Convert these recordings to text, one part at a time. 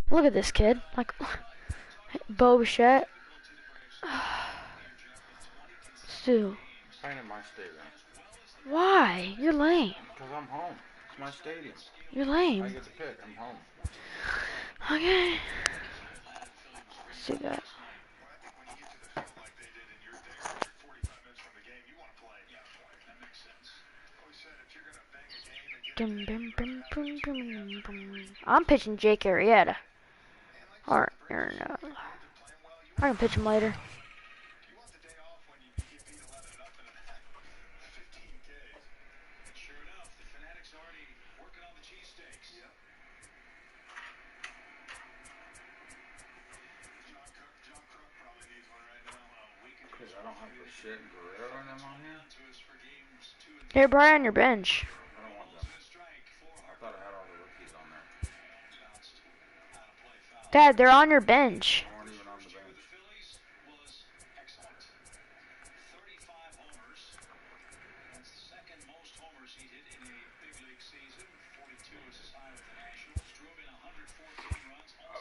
Look at this kid. Like, Bo Bichette. Stu. Playing in my stadium. Why? You're lame. Because I'm home. It's my stadium. You're I lame. get to pick. I'm home. Okay. Let's do that. I'm pitching Jake Arrieta. Or no. I can pitch him later. Because I don't have the shit and Guerrero and them on here. They're probably on your bench. I don't want them. I thought I had all the rookies on there. Dad, they're on your bench. They weren't even on the bench.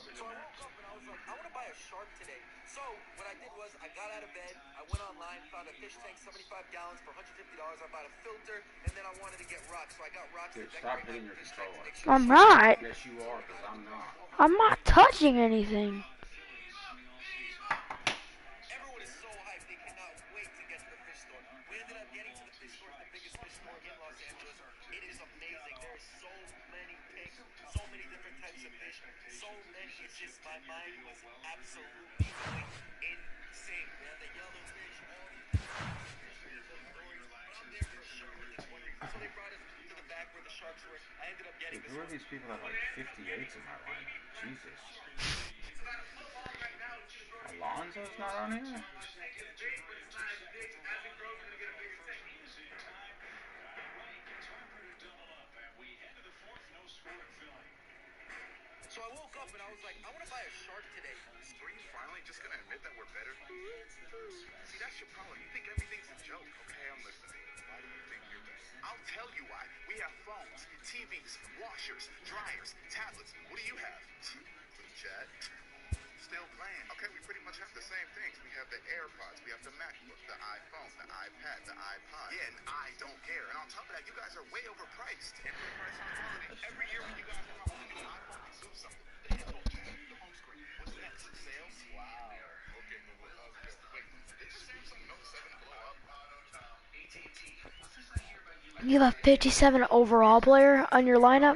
I want to buy a shark today. So what I did was I got out of bed, I went online, found a fish tank, 75 gallons for $150. I bought a filter, and then I wanted to get rocks. So I got rocks. Dude, stop hitting your controller. I'm not. Yes, you are, because I'm not. I'm not touching anything. Everyone is so hyped. They cannot wait to get to the fish store. We ended up getting to the fish store, the biggest fish store in Los Angeles. It is amazing. There are so many pigs, so many different types of fish, so many. It's just my mind was absolutely going insane. We had the yellow fish, all these fish, the orange. I'm there for sure with this one. So they brought us to the back where the sharks were. I ended up getting Dude, this who are one. these people that have like 58s in my line? Jesus. Alonzo's not on here? So I woke up and I was like, I want to buy a shark today. Were you finally just gonna admit that we're better? See, that's your problem. You think everything's a joke. Okay, I'm listening. Why do you think you're better? I'll tell you why. We have phones, TVs, washers, dryers, tablets. What do you have? Chat. Still playing. Okay, we pretty much have the same things. We have the AirPods, we have the MacBook, the iPhone, the iPad, the iPod. Yeah, and I don't care. And on top of that, you guys are way overpriced. And we're priced on quality. Every year when you guys come out with a new iPhone, we do something. The info chat, the home screen. What's next? Sales? Wow. Okay, wait. Did the Samsung Note 7 blow up? You have a 57 overall player on your lineup?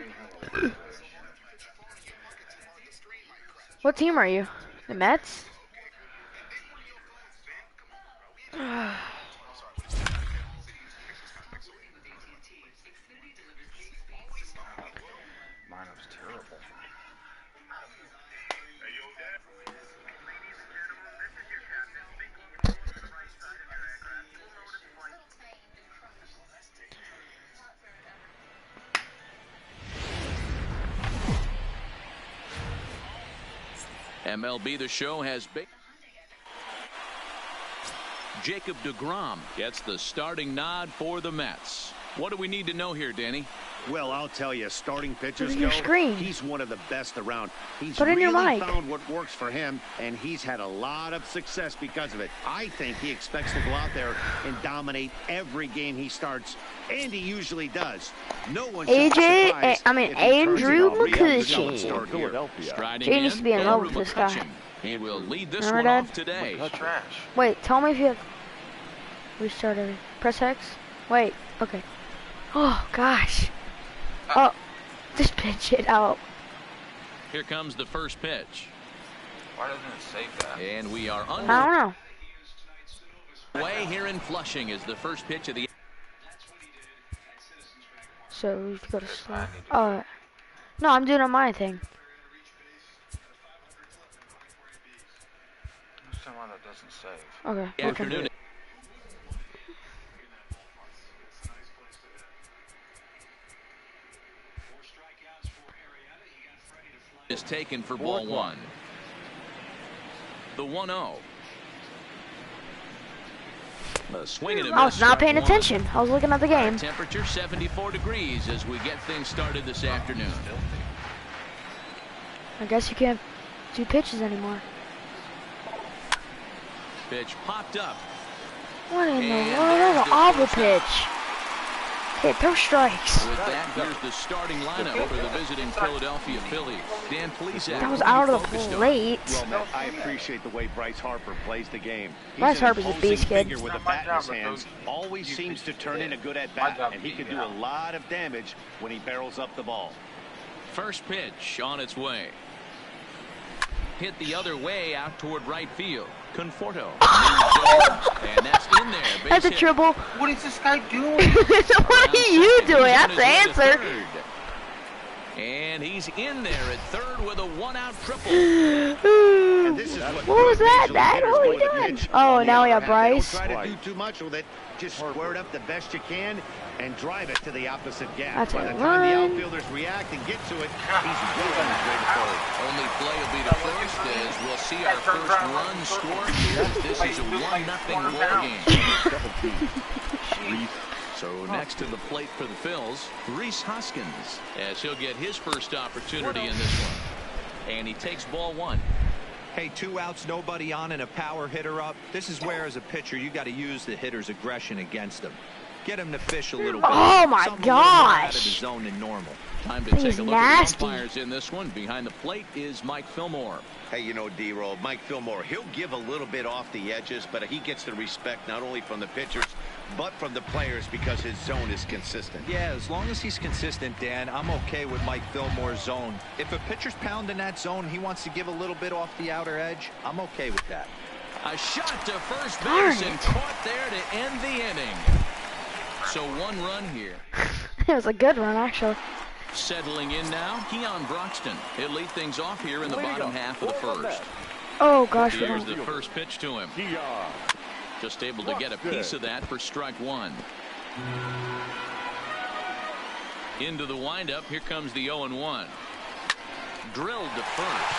What team are you? The Mets? Lineup's terrible. MLB The Show has big. Jacob deGrom gets the starting nod for the Mets. What do we need to know here, Danny? Well, I'll tell you, starting pitchers your screen. he's one of the best around. He's Put in really your mic. found what works for him, and he's had a lot of success because of it. I think he expects to go out there and dominate every game he starts, and he usually does. No one should be surprised if he turns it Andrew off. Real McCutcheon. start here. Striding Jay needs to be in love with this guy. McCutcheon. He will lead this Remember one that? off today. Trash. Wait, tell me if you have... Restart everything. Press X? Wait, okay. Oh, gosh. Oh, just pitch it out. Here comes the first pitch. Why doesn't it save that? And we are I under don't know. way here in Flushing is the first pitch of the. So, we have to go to slow. Oh, no, I'm doing on my thing. Someone that doesn't save. Okay. Afternoon. Is taken for ball one. The 1-0. A swing and a I was miss, not paying strike one. attention. I was looking at the game. Temperature 74 degrees as we get things started this afternoon. I guess you can't do pitches anymore. Pitch popped up. What in the And world? there's That's an the awful first out. pitch. Okay, throw strikes. With that, here's the starting lineup for the visiting Philadelphia Phillies. Dan Plesac. That was what are out you of the focused on? plate. Well, Matt, I appreciate the way Bryce Harper plays the game. Bryce He's an Harper's a imposing beast, kid. figure with a bat in his hands. Always seems to turn in a good at-bat, and he can do a lot of damage when he barrels up the ball. First pitch on its way. Hit the other way out toward right field. Conforto. And that's in there. Base That's a hit. triple. What is this guy doing? What are you doing? He's on That's his the way to answer. third. And he's in there at third with a one-out triple. And this is What was that, major league Dad? hitters What are do we with a doing? pitch. Oh, On the now we other got hand, they Bryce. Don't try to do too much with it. Just square it up the best you can and drive it to the opposite gap. That's By a the time the run. outfielders react and get to it, he's well on his way to third. Only play will be to first as we'll see our first run scored here. This is a 1-0 ball game. So next to the plate for the Phils, Rhys Hoskins, as he'll get his first opportunity in this one. And he takes ball one. Hey, 2 outs, nobody on, and a power hitter up. This is where, as a pitcher, you got to use the hitter's aggression against him. Get him to fish a little bit. Oh, my Something a little more out of the gosh. zone than normal. Time to He's take a look nasty. at the umpires in this one. Behind the plate is Mike Fillmore. Hey, you know, D-Roll, Mike Fillmore, he'll give a little bit off the edges, but he gets the respect not only from the pitchers, but from the players because his zone is consistent. Yeah, as long as he's consistent, Dan, I'm okay with Mike Fillmore's zone. If a pitcher's pounding that zone, he wants to give a little bit off the outer edge, I'm okay with that. A shot to first Darn base and it. caught there to end the inning. So 1 run here. It was a good run, actually. Settling in now, Keon Broxton. He'll lead things off here in the bottom half of the first. Oh, gosh. we Here's don't- the first pitch to him. Just able to get a piece of that for strike one. Into the windup. Here comes the 0-1. Drilled to first.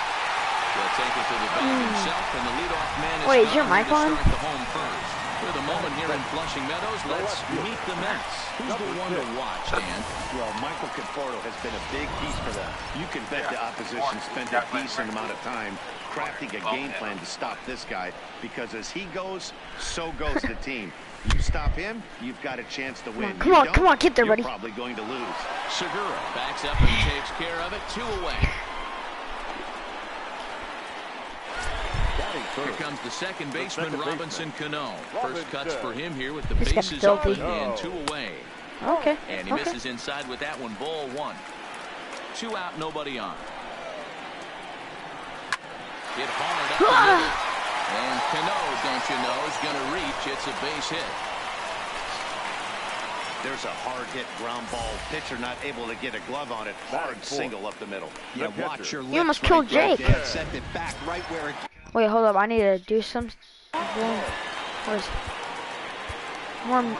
He'll take it to the bag himself, and the leadoff man is Wait, is your Scott mic to on? start the home first. For the moment here in Flushing Meadows, let's meet the Mets. Who's the one to watch, Dan? Well, Michael Conforto has been a big piece for them. You can bet the opposition spent a decent amount of time crafting a game plan to stop this guy because as he goes, so goes the team. You stop him, you've got a chance to win. Come on, get there, you're buddy. probably going to lose. Segura backs up and takes care of it. 2 away. Here comes the second baseman, Robinson Cano. First cuts for him here with the This guy's bases filthy. open and 2 away. Okay. And he Okay. misses inside with that one. Ball 1. 2 out, nobody on. Hit hard up the middle. And Cano, don't you know, is going to reach. It's a base hit. There's a hard hit ground ball. Pitcher not able to get a glove on it. Hard single up the middle. Yeah, watch your lips. You almost killed there, Jake. Dan. Sent it back right where it... Wait, hold up. I need to do some. What is it? Warm.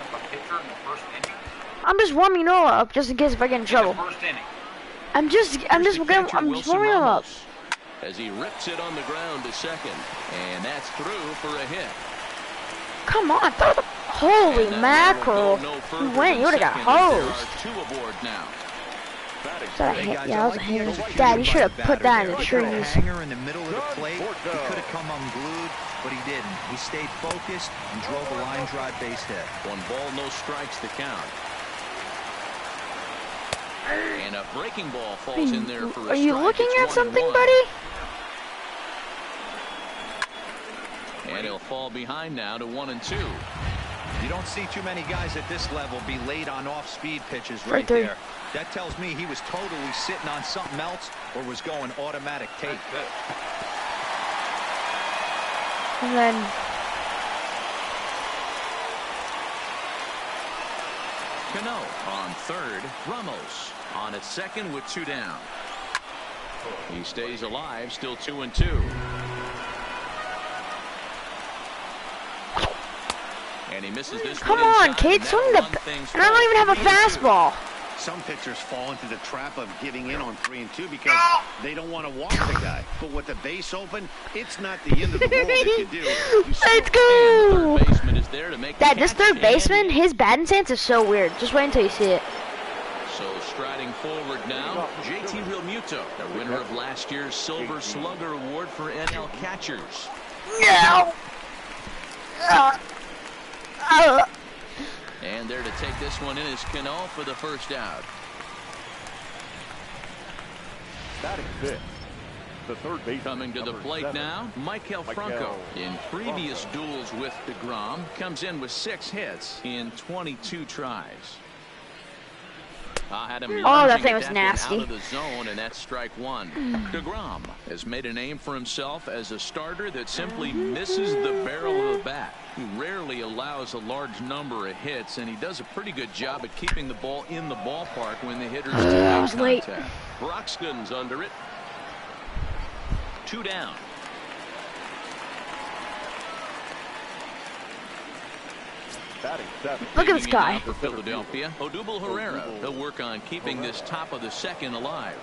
I'm just warming Noah up just in case if I get in trouble. First inning. I'm just Here's the catcher, I'm just Wilson warming him up. Ramos, as he rips it on the ground to second. And that's through for a hit. Come on, throw the. Holy And that mackerel! one will go no You further went. You than would have got second as there hosed. are 2 aboard now. Is that a Hey, hit? guys, Yeah, I that was a like the hit. execution Dad, you by should have the put batter that in there. the He got a trees. hanger in the middle of the plate. He could have come unglued, but he didn't. He stayed focused and drove a line drive base hit. 1 ball, no strikes to count. And a breaking ball falls in there for a strike. Are you looking It's at 1-1. something, buddy? And he'll fall behind now to 1-2. You don't see too many guys at this level be late on off-speed pitches Right right there. there. That tells me he was totally sitting on something else or was going automatic tape. And then Cano on third. Ramos on at second with 2 down. He stays alive, still 2-2. And he misses this come one on, inside, kid, and swing that'll the. run things And I don't even have a forward. fastball. Some pitchers fall into the trap of giving in on 3 and 2 because they don't want to walk the guy. But with the base open, it's not the end of the world if you do. You still Let's And go! the third baseman is there to make the Dad, this catch, third and baseman, his batting stance is so weird. Just wait until you see it. So Striding forward now, JT Realmuto, the winner of last year's Silver Slugger Award for NL catchers. No. And there to take this one in is Cano for the first out. Batting fifth, the third baseman. Coming to the plate 7, now, Maikel Franco. In previous duels with DeGrom, comes in with 6 hits in 22 tries. Had him that thing was lunging nasty. out of the zone, and that's strike 1. DeGrom has made a name for himself as a starter that simply misses the barrel of the bat. He rarely allows a large number of hits, and he does a pretty good job at keeping the ball in the ballpark when the hitters do make contact. Broxton's under it. 2 down. Batting 7. Look at this guy. For Philadelphia, Odubel Herrera. They'll work on keeping this top of the second alive.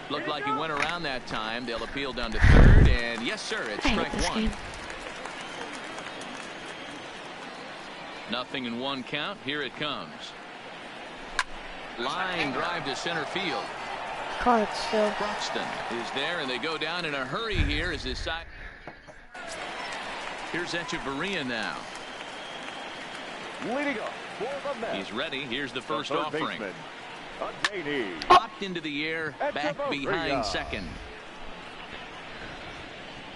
Looked like he went around that time. They'll appeal down to third, and yes, sir, it's strike 1. Nothing in 1 count. Here it comes. Line drive to center field. Caught it still. Broxton is there, and they go down in a hurry here as this side. Here's Echeverria now. Leading up for the Mets. He's ready. Here's the first offering. Popped into the air, back behind second.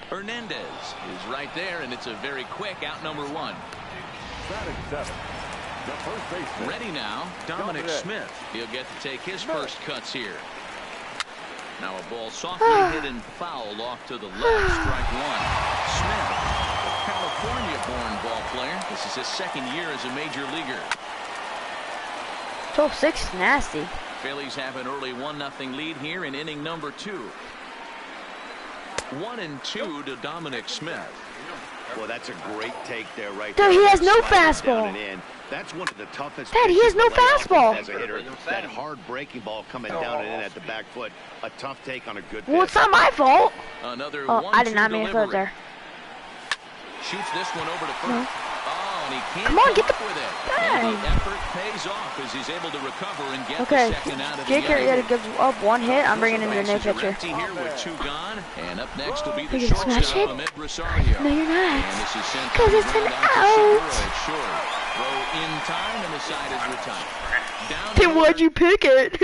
Hernandez is right there, and it's a very quick out number 1. Batting 7. The first baseman. Ready now, Dominic Smith. He'll get to take his first cuts here. Now a ball softly hit and foul off to the left. Strike 1. Smith, a California-born ball player. This is his second year as a major leaguer. 12-6 is nasty. Phillies have an early 1-0 lead here in inning number 2. 1-2 to Dominic Smith. Well, that's a great take there, right Dude, there. he has no Sliding down fastball. and in. That's one of the toughest. Dad, he has no pitches to lay off fastball. As a hitter, that hard breaking ball coming down and in at the back foot. A tough take on a good pitch. Well, it's not my fault. Another Oh, I did not mean to throw it delivery. there. Shoots this one over to first. Oh, and he can't Come on, come get the up with it. bag. And the effort pays off as he's able to recover and get Okay, the second out of Jake the inning. Arrieta gives up 1 hit. I'm bringing in the new Bases are pitcher. empty here with 2 gone, and up next will be the Are you gonna smash shortstop, it? Ahmed Rosario. No, you're not. And this is sent 'Cause it's an out to out. Segura at short. Throw in time, and the side is retired. Down Then to why'd you pick it?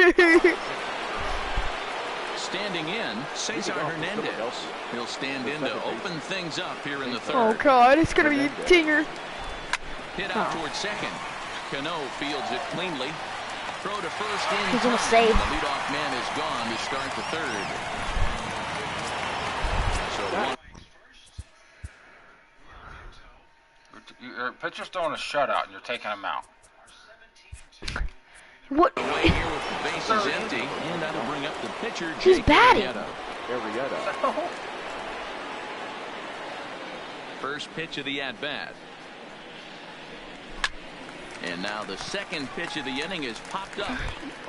standing in, Cesar Hernandez. He'll stand in to open things up here in the third. Oh God, it's gonna be a tinger. Hit out towards second. Cano fields it cleanly. Throw to first in. He's gonna time. save. The leadoff man is gone to start the third. So Your pitcher's throwing a shutout and you're taking him out. What? away here with the bases empty, and that'll bring up the pitcher. He's Jake batting. Arrieta. First pitch of the at-bat. And now the second pitch of the inning is popped up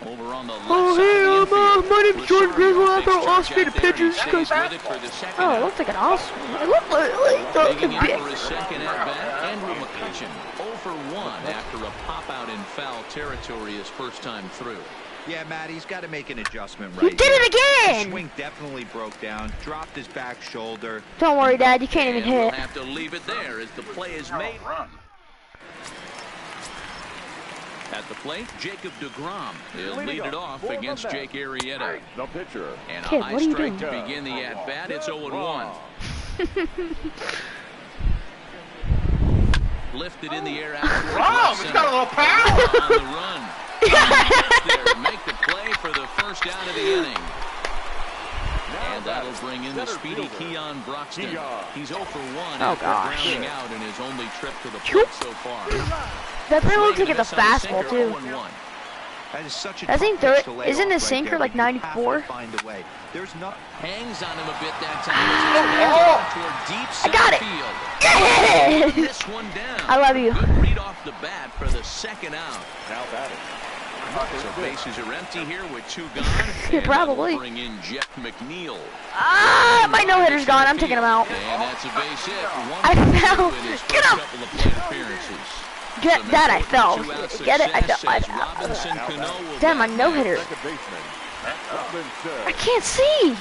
over on the left side of the infield. My name's Jordan Griswold. I throw Rosario off-speed takes charge pitches. out there. He stays with it for the second Oh, it out. looks like an awesome. It looks like Digging in big. for his second at-bat, Andrew McCutchen, 0 for 1 after a pop-out in foul territory his first time through. Yeah, Matt, he's got to make an adjustment You right did here. it The again! swing definitely broke down, dropped his back shoulder. Don't worry, Dad. You can't even And we'll hit. have to leave it there as the play is made. Run. At the plate, Jacob DeGrom. He'll Leading lead it off off for the against Mets. Jake Arrieta. The pitcher. And Kid, a high what are you strike doing? to begin the at-bat. It's 0-1. Lifted in the air out towards Wow, left he's got a little center. power. On the run. There, make the play for the first out of the inning. And that'll bring in the speedy Keon Broxton. He's 0 for 1 Oh, after gosh. grounding out in his only trip to the plate so far. That thing looks like Swing and it's a miss on the fastball sinker, too. 0-1. That is such a That tough thing pitch to lay isn't off the right sinker there, like but you have to 94? find a way. There's no. Hangs on him a bit that time. Toward deep I got center it. field. Yes! This one down. I love you. Good read off the bat for the second out. Now batting. So bases are empty here with 2 gone. Yeah, And probably. that'll bring in Jeff McNeil. Ah, my no-hitter's gone. I'm taking him out. And that's a base hit. I 1 for 2 fell. in his Get first him. couple of plate appearances. Get that I fell. Get it? I fell. Damn, my no hitter. Second baseman, Robinson. I can't see.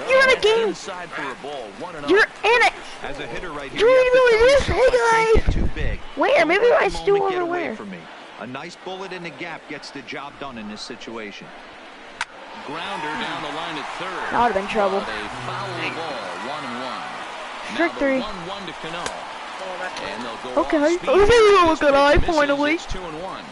You're in a game. Inside for a ball, 1-0. You're in it. As a hitter right here, You're you have to doing tell this. yourself, Hey, I can't guys. get too big. Where? Maybe Don't let I the still moment get over away where? from me. A nice bullet in the gap gets the job done in this situation. Grounder down the line at third. That would have been trouble. But a foul ball, 1-1. Strike Now three. the 1-1 to Cano. And they'll go Okay. off speed. Oh, This good eye, pitch misses. finally. It's 2-1.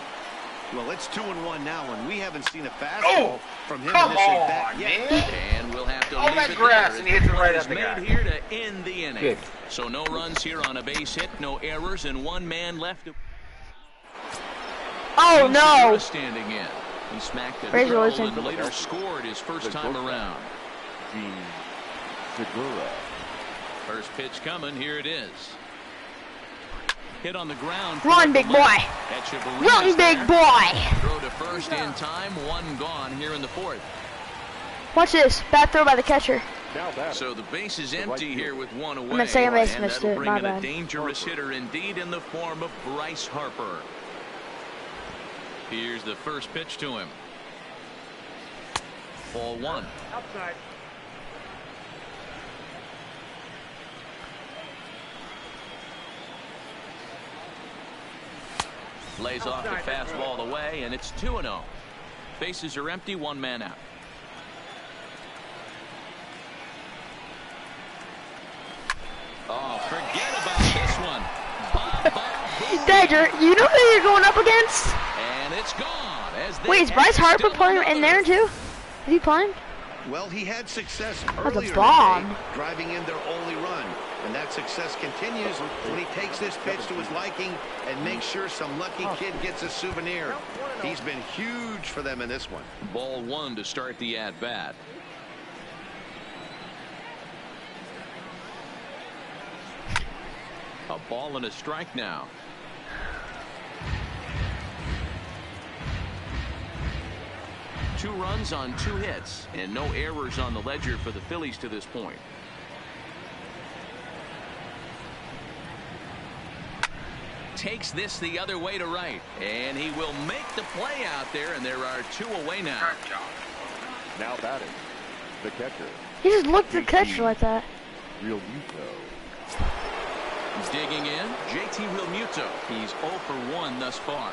Well, it's 2-1 now, and we haven't seen a fastball from him in Come this at-bat on, yet. man. And we'll have to All leave that it grass, there. and he hits it right Run at the is guy. made here to end the inning. Good. So no runs here on a base hit, no errors, and one man left. Oh no. Segura standing in. He smacked a Praise the triple Lord. and later scored his first time around. Gene Segura. First pitch coming. Here it is. Hit on the ground. Run, big boy. Run, big boy. Throw to first in time. One gone here in the fourth. Watch this. Bad throw by the catcher. Now that So the base is empty here with one away. I'm at second base, and missed that'll it. bring My in a bad. dangerous hitter indeed in the form of Bryce Harper. Here's the first pitch to him. Ball one. Outside. Lays off the fastball away, and it's 2-0. Bases are empty, one man out. Oh, forget about this one. Danger, you know who you're going up against? And it's gone. As they Wait, is Bryce Harper still playing in there another. too? Is he playing? Well, he had success That's a earlier bomb. today, driving in their only run. And that success continues when he takes this pitch to his liking and makes sure some lucky kid gets a souvenir. He's been huge for them in this one. Ball one to start the at-bat. A ball and a strike now. Two runs on two hits and no errors on the ledger for the Phillies to this point. Takes this the other way to right, and he will make the play out there, and there are two away now. Now batting, the catcher, He just looked at the catcher like that. Real Muto. He's digging in. JT Realmuto. He's 0 for 1 thus far.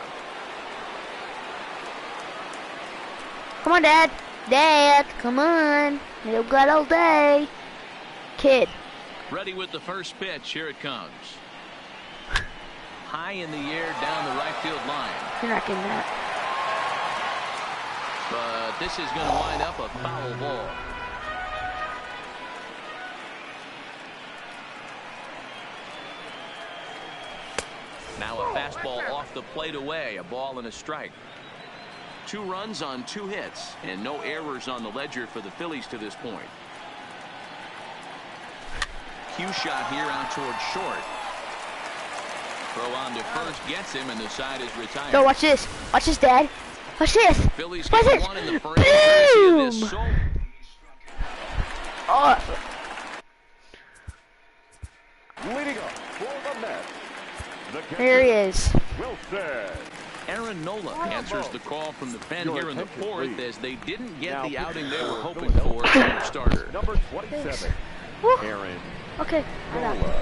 Come on, Dad. Dad, come on. You got all day. Kid. Ready with the first pitch. Here it comes. High in the air down the right field line. You're not getting that. But this is going to wind up a foul ball. Now a fastball off the plate away. A ball and a strike. 2 runs on 2 hits and no errors on the ledger for the Phillies to this point. Cue shot here out towards short. Throw on to first gets him, and the side is retired. Go, watch this. Watch this, Dad. Watch this. Phillies Watch get this. one in the first. This Boom. so Oh. Leading up for the Mets, the catcher, There he is. Wilson. Aaron Nola answers the call from the pen Your here in the attention, fourth please. as they didn't get Now the outing they were hoping Philadelphia. for as their starter. Number 27, Whew. Aaron Okay. I got it. Nola.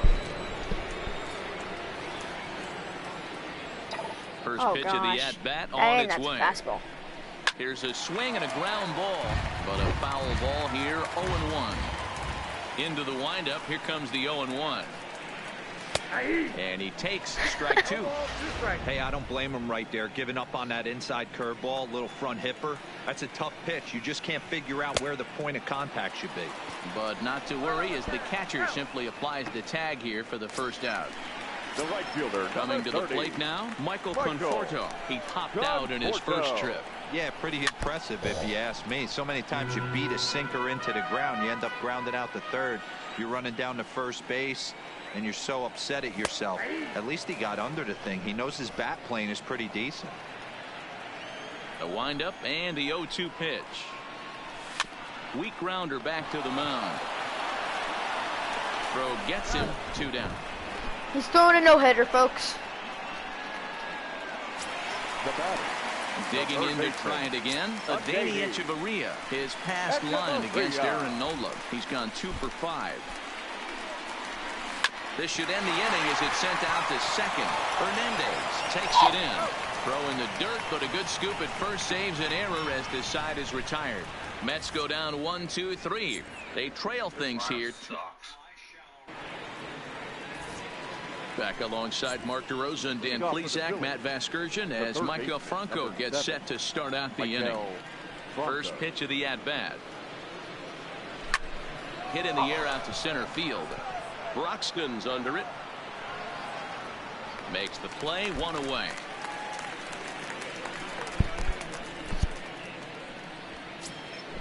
First Oh, pitch of the gosh. at-bat on And its that's a way. fastball. Here's a swing and a ground ball, but a foul ball here, 0-1. Into the windup, here comes the 0-1. And he takes strike 2. Hey, I don't blame him right there, giving up on that inside curveball, little front hipper. That's a tough pitch. You just can't figure out where the point of contact should be. But not to worry as the catcher simply applies the tag here for the first out. The right fielder, Coming to number the 30, plate now, Michael Michael Conforto. He popped out in his first Conforto. trip. Yeah, pretty impressive if you ask me. So many times you beat a sinker into the ground, you end up grounding out the third. You're running down to first base, and you're so upset at yourself. At least he got under the thing. He knows his bat plane is pretty decent. The windup and the 0-2 pitch. Weak grounder back to the mound. Throw gets him 2 down. He's throwing a no-hitter, folks. The batter. Digging in to try it again. Adeiny Echeverria. His past line against Aaron Nola. He's gone 2 for 5. This should end the inning as it's sent out to second. Hernandez takes it in. Throw in the dirt, but a good scoop at first saves an error as this side is retired. Mets go down 1-2-3. They trail things here. Back alongside Mark DeRosa and Dan Plesac, Matt Vasgersian as Maikel Franco gets set to start out the inning. First pitch of the at-bat. Hit in the air out to center field. Broxton's under it. Makes the play, 1 away.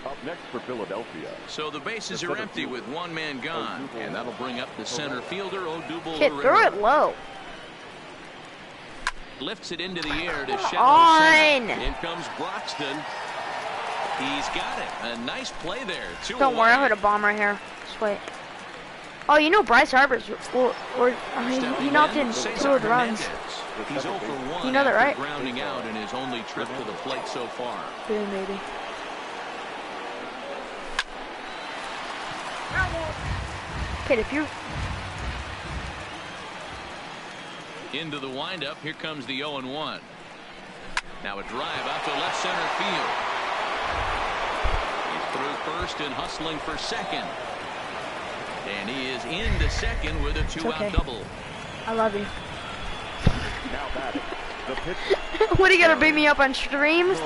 Up next for Philadelphia. So the bases are empty with 1 man gone, and that'll bring up the center fielder, Odubel Hit through it low. Lifts it into the air to shallow center. In comes Broxton. He's got it. A nice play there. 2 Don't worry, away. I hit a bomb right here. Just wait. Oh, you know Bryce Harper's, he knocked in 2 runs. He's 0 for 1 You know that, right? Grounding out in his only trip to the plate so far. Yeah, maybe. Kid, if you Into the windup, here comes the 0-1. Now a drive out to left center field. He's through first and hustling for second. And he is into second with a 2-out double. I love you. Now batting. The pitch. What, are you gonna beat me up on streams?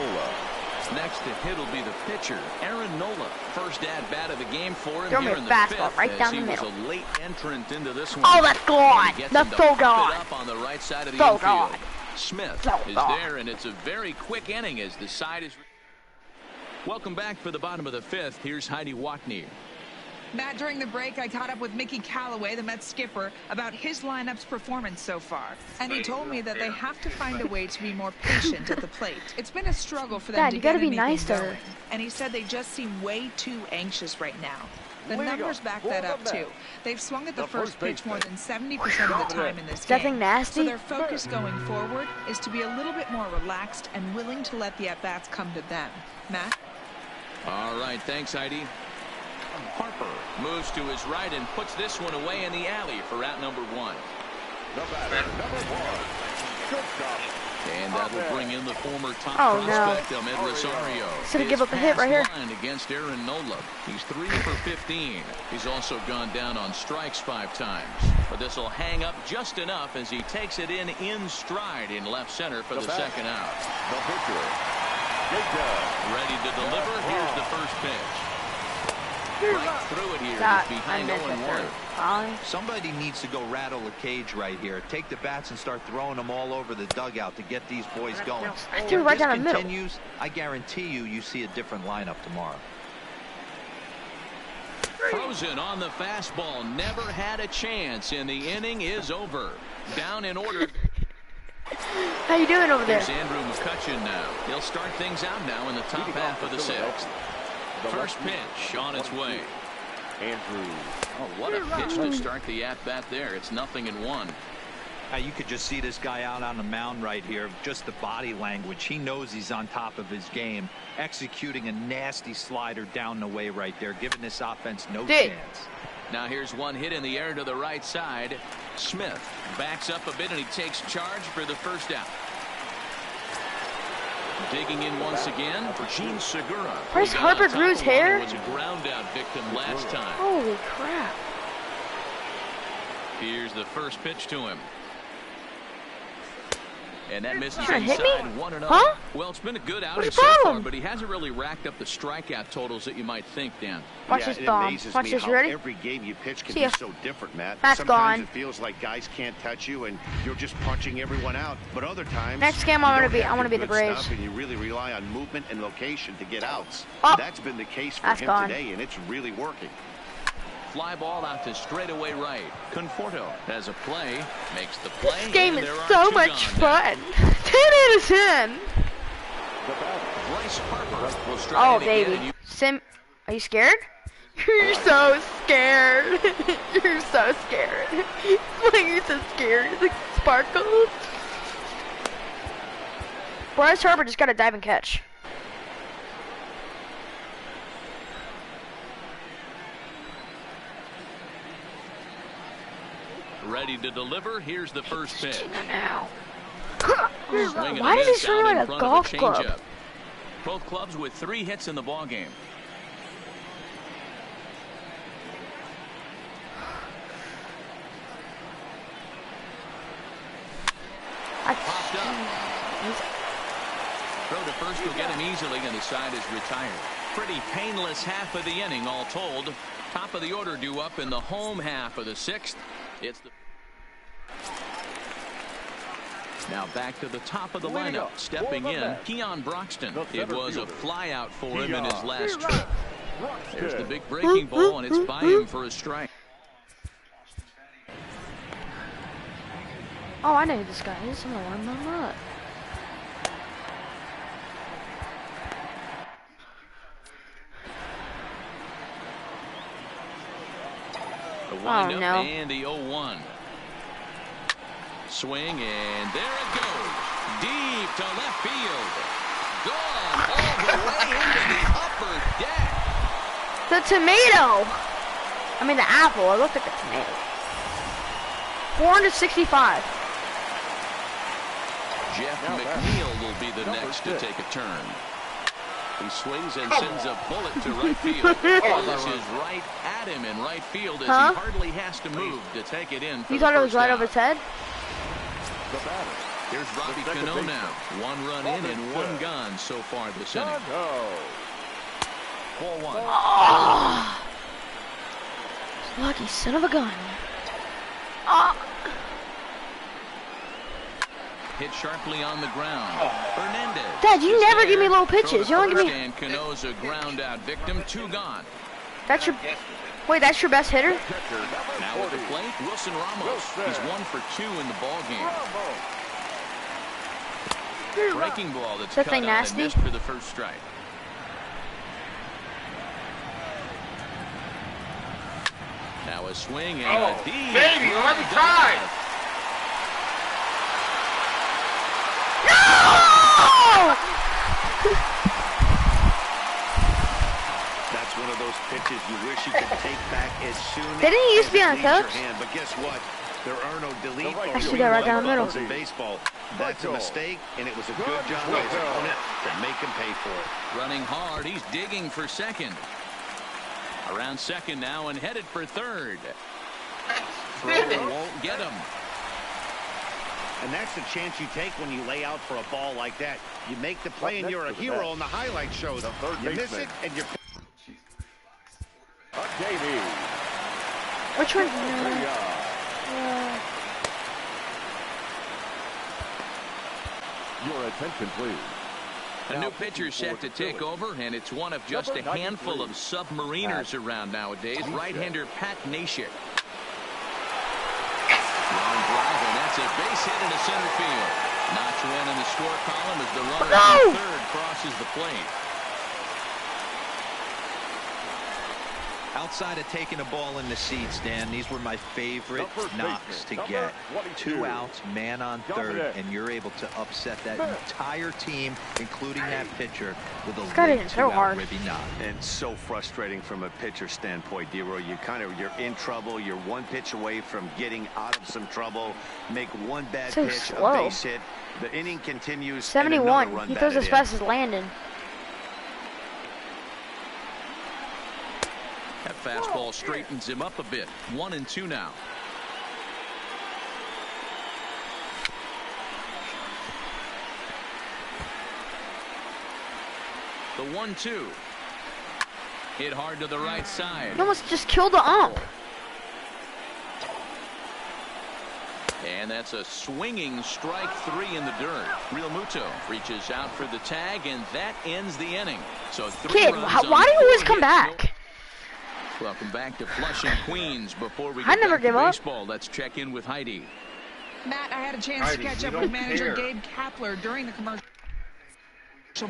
Next to hit will be the pitcher, Aaron Nola. First at-bat of the game for him Throw me here a in the fastball 5th, right down as the he middle. was a late entrant into this one. Oh, that's gone. Gets That's him to so pop gone. it up on the right side of the So infield. gone. Smith So is gone. there, and it's a very quick inning as the side is. Welcome back for the bottom of the 5th. Here's Heidi Watney. Matt, during the break, I caught up with Mickey Callaway, the Mets skipper, about his lineup's performance so far. And he told me that they have to find a way to be more patient at the plate. It's been a struggle for them Dad, to you get gotta be anything nicer. going. And he said they just seem way too anxious right now. The numbers back that up, too. They've swung at the first pitch more than 70% of the time in this that game. thing nasty? So their focus going forward is to be a little bit more relaxed and willing to let the at-bats come to them. Matt? All right, thanks, Heidi. Harper moves to his right and puts this one away in the alley for out number 1. The batter, number 1. Shortstop. And that'll bring in the former top Oh, no. prospect, Ahmed Rosario. Should've His give up a hit right here. past line against Aaron Nola. He's 3 for 15. He's also gone down on strikes 5 times. But this will hang up just enough as he takes it in stride in left center for the second out. The pitcher. Ready to deliver. Here's the first pitch. Right through it here. That, He's I behind missed 0-1. it. Somebody needs to go rattle a cage right here. Take the bats and start throwing them all over the dugout to get these boys going. I threw right If down this the middle. continues, I guarantee you see a different lineup tomorrow. Frozen on the fastball. Never had a chance, and the inning is over. Down in order. How you doing over there? Here's Andrew McCutchen now. He'll start things out now in the top half of the 6th. First pitch on its way. Andrew. Oh, what a pitch to start the at-bat there. It's 0-1. You could just see this guy out on the mound right here. Just the body language. He knows he's on top of his game. Executing a nasty slider down the way right there. Giving this offense no chance. Now here's one hit in the air to the right side. Smith backs up a bit and he takes charge for the first out. Digging in once again for Gene Segura. Where's Harper grew his hair? Was a ground out victim last time. Holy crap. Here's the first pitch to him. And that misses Trying to hit me? inside 1-0. Huh? Well, it's been a good What's outing the so far, problem? but he hasn't really racked up the strikeout totals that you might think, Dan. Watch this bomb. Amazes Watch me this. how You ready? every game you pitch can See ya. be so different, Matt. That's Sometimes gone. it feels like guys can't touch you and you're just punching everyone out. But other times, Next game, you I wanna don't be- have I wanna your be the good Braves. stuff, and you really rely on movement and location to get outs. Oh. That's been the case for That's him gone. today, and it's really working. Fly ball out to straightaway right. Conforto has a play, makes the play. This game and is there are so 2 much gone now. fun. 10 out of 10. Bryce Harper will strike Oh, it again, baby. and you- Sim, are you scared? You're so scared. You're so scared. Like, you're so scared. It's like sparkle. Bryce Harper just got a dive and catch. Ready to deliver. Here's the first pitch. Now. Swinging Why did he swing out like in a front golf of a club? changeup. Both clubs with 3 hits in the ball game. Popped up. Throw to first will get him easily, and the side is retired. Pretty painless half of the inning, all told. Top of the order due up in the home half of the 6th. It's the now back to the top of the lineup. Stepping in, Keon Broxton. It was a flyout for him in his last trip. There's the big breaking ball, and it's by him for a strike. Oh, I know who this guy is. I'm gonna warm him up. The windup no. and the 0-1. Swing, and there it goes. Deep to left field. Gone all the way into the upper deck. The tomato. I mean the apple. I looked at the tomato. 465. Jeff McNeil will be the next to take a turn. He swings and sends a bullet to right field. This is right at him in right field as he hardly has to move to take it in. You thought it was right over his head? Here's Robbie Cano now. 1 run in and 1 gone so far this inning. 4-1. Oh, lucky son of a gun. Oh. Hit sharply on the ground. Hernandez. Dad, you never give me little pitches. You only give me. And Cano's a ground out victim. 2 gone. That's your. Wait, that's your best hitter? Now at the plate, Wilson Ramos. He's 1 for 2 in the ball game. Breaking ball that's cut out and missed for the first strike. Now a swing and a deep. Baby, let me try. That's one of those pitches you wish you could take back as soon as Didn't he used to be on your coach? hand, but guess what? There are no delete I should go right down the middle. in baseball. That's a mistake, and it was a good job by his opponent to make him pay for it. Running hard, he's digging for second. Around second now and headed for third. Throw won't get him. And that's the chance you take when you lay out for a ball like that. You make the play and you're a hero on the highlight show. You miss it and you're... Which one? Your attention, please. A new pitcher set to take over, and it's one of just a handful of submariners around nowadays. Right-hander Pat Neshek. Line drive, and that's a base hit into center field. Notch one in the score column as the runner on third crosses the plate. Outside of taking a ball in the seats, Dan, these were my favorite knocks to get. 2 outs, man on third, and you're able to upset that entire team, including that pitcher, with a late 2-out ribby knock. And so frustrating from a pitcher standpoint, D-Roy. You're in trouble. You're 1 pitch away from getting out of some trouble. Make 1 bad pitch, a base hit. The inning continues. 71. He throws as fast as Landon. That fastball straightens him up a bit. 1-2 now. The 1-2. Hit hard to the right side. You almost just killed the ump. And that's a swinging strike 3 in the dirt. Real Muto reaches out for the tag, and that ends the inning. So 3 Kid, runs why do you always come back? Welcome back to Flushing, Queens. Before we I get never back to give up. baseball, let's check in with Heidi. Matt, I had a chance to catch up with manager Gabe Kapler during the commercial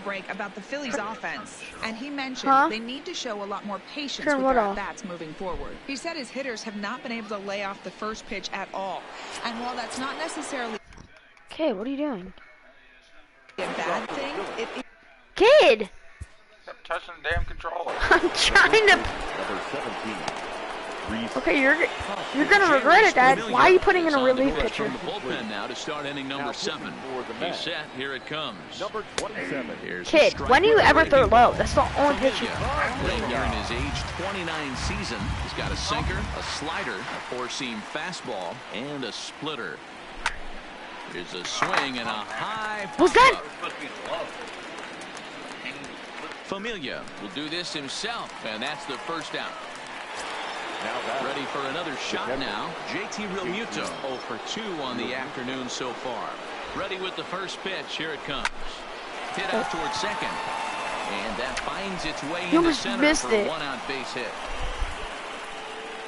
break about the Phillies offense, and he mentioned they need to show a lot more patience with their at-bats moving forward. He said his hitters have not been able to lay off the first pitch at all, and while that's not necessarily... Okay, what are you doing? a bad thing. Kid! Stop touching the damn controller. I'm trying to. Number 17. Okay, you're gonna regret it, Dad. Why are you putting in a relief pitcher? From the bullpen now to start inning number 7. He's set. Here it comes. Number 27. Kid, when do you ever throw low? That's the only pitch you. Right here in his age 29 season, he's got a sinker, a slider, a four-seam fastball, and a splitter. Here's a swing and a high. What's that? Familia will do this himself, and that's the first out. Ready for another shot now. JT Realmuto 0 for 2 on the afternoon so far. Ready with the first pitch. Here it comes. Hit out towards second. And that finds its way into center for a one-out base hit.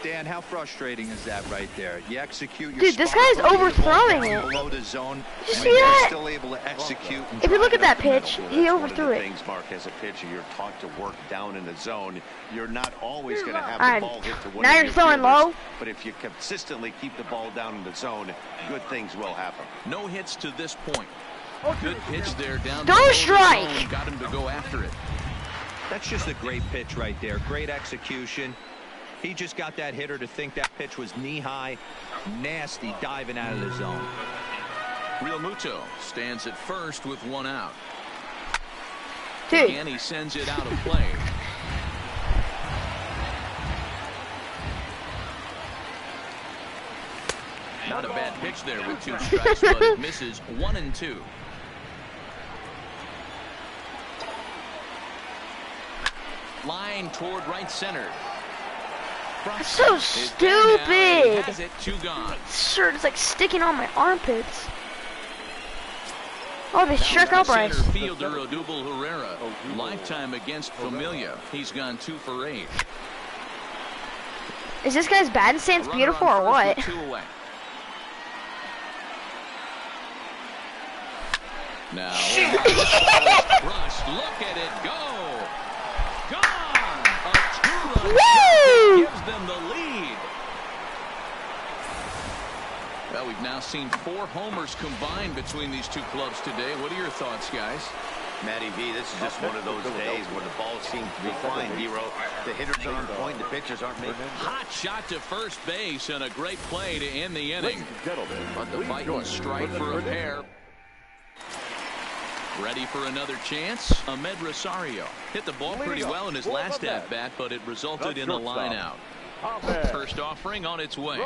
Dan, how frustrating is that right there? You execute your Dude, this guy's overthrowing it. Below the zone. You see that? Still able to execute. If you look at that pitch, he overthrew it. Things, Mark, as a pitcher, you're taught to work down in the zone. You're not always going to have Alright, the ball hit to one now of you're your throwing fielders, low. But if you consistently keep the ball down in the zone, good things will happen. No hits to this point. Good pitch there down. Don't strike. Got him to go after it. That's just a great pitch right there. Great execution. He just got that hitter to think that pitch was knee-high. Nasty diving out of the zone. Realmuto stands at first with one out. Dude. And he sends it out of play. Not a bad pitch there with 2 strikes, but it misses 1 and 2. Line toward right center. That's so stupid. Has it, 2 gone. Shirt is like sticking on my armpits. Oh, they struck out Bryce. Center fielder Odubel Herrera. Lifetime against Familia. He's gone 2 for 8. Is this guy's batting stance beautiful or what? 2 away. Now, Rush, look at it go. Gone. A 2-run Woo! gives them the lead. Well, we've now seen 4 homers combined between these 2 clubs today. What are your thoughts, guys? Matty V, this is just one of those days where the ball seems to be flying, Hero. The hitters are on point, the pitchers aren't making. Hot shot to first base and a great play to end the inning. But the Vikings strike for a pair. Ready for another chance. Ahmed Rosario hit the ball pretty well in his last at-bat, but it resulted in a line out. First offering on its way.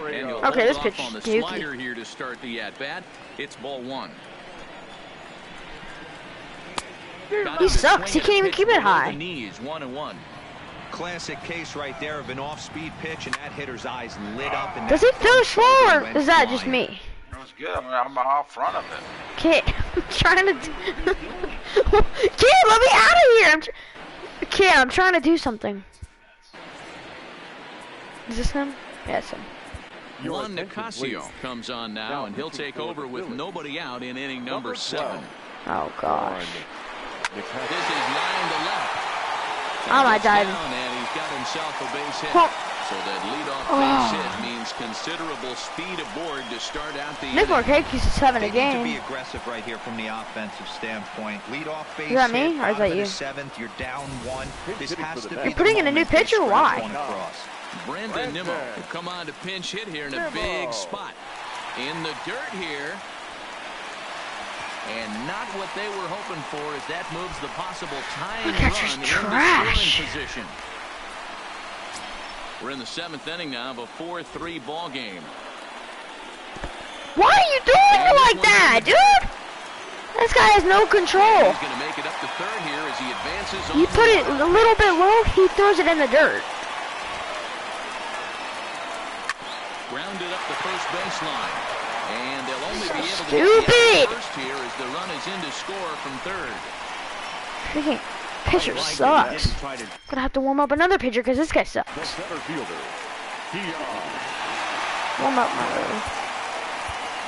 And he'll okay, this hold pitch off on the dookie. slider here to start the at-bat. It's ball 1. He sucks. He can't even keep it high. Knees, 1-1. Classic case right there of an off-speed pitch, and that hitter's eyes lit up. And does he throw slow, or is that just me? That was good. I mean, I'm out front of it. Kid, I'm trying to. Kid, let me out of here! Kid, I'm trying to do something. Is this him? Yeah, it's him. Juan Nicasio comes on now, and he'll take over with nobody out in inning number 7. Oh gosh. This is line to left. Oh my God. And he's got himself a base hit. Oh. So that leadoff base hit means considerable speed aboard to start out the Nick Markakis is having a They need to be game. aggressive right here from the offensive standpoint. Leadoff base Is that me, hit, or is that you? 7th, you're down 1. This has to be. You're putting in a new pitcher? Why? Brandon Nimmo will come on to pinch hit here in a big spot. In the dirt here. And not what they were hoping for as that moves the possible tying Look run at into trash. scoring position. We're in the 7th inning now of a 4-3 ball game. Why are you doing it like that, dude? This guy has no control. He's going to make it up to third here as he advances. You put it a little bit low, he throws it in the dirt. Grounded up the first baseline. And they'll only be able to Stupid. get first here as the run is in to score from third. Freaking pitcher sucks. Gonna have to warm up another pitcher because this guy sucks. The center fielder, Dion. Warm up my room.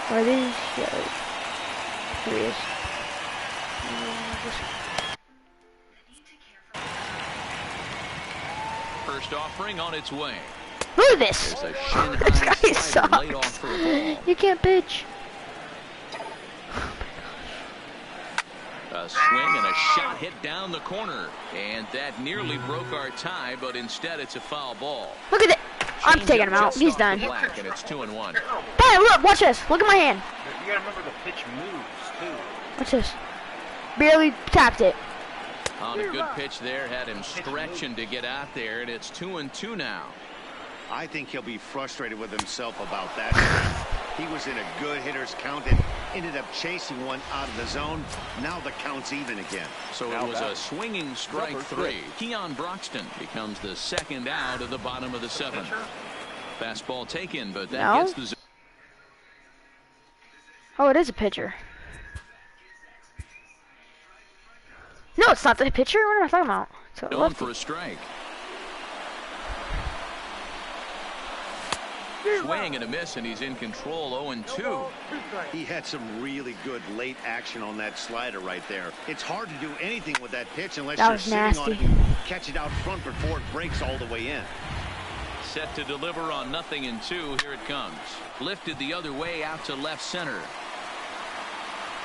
Where are these? Yeah, here he is. First offering on its way. Look at this. There's a shin This high guy slider laid off sucks. for a ball. You can't pitch. A swing and a shot hit down the corner. And that nearly broke our tie, but instead it's a foul ball. Look at that. I'm taking him out. He's done. Black, and it's 2-1. Hey, look, watch this. Look at my hand. You gotta remember the pitch moves, too. Watch this. Barely tapped it. On a good pitch there, had him stretching to get out there, and it's 2-2 now. I think he'll be frustrated with himself about that. He was in a good hitter's count and ended up chasing one out of the zone. Now the count's even again. So it was a swinging strike 3. Keon Broxton becomes the second out of the bottom of the 7th. Fastball taken, but that gets the... Oh, it is a pitcher. No, it's not the pitcher. What am I talking about? So going for a strike. Swing and a miss, and he's in control. 0-2. He had some really good late action on that slider right there. It's hard to do anything with that pitch unless you're sitting on it and catch it out front before it breaks all the way in. Set to deliver on 0-2. Here it comes. Lifted the other way out to left center.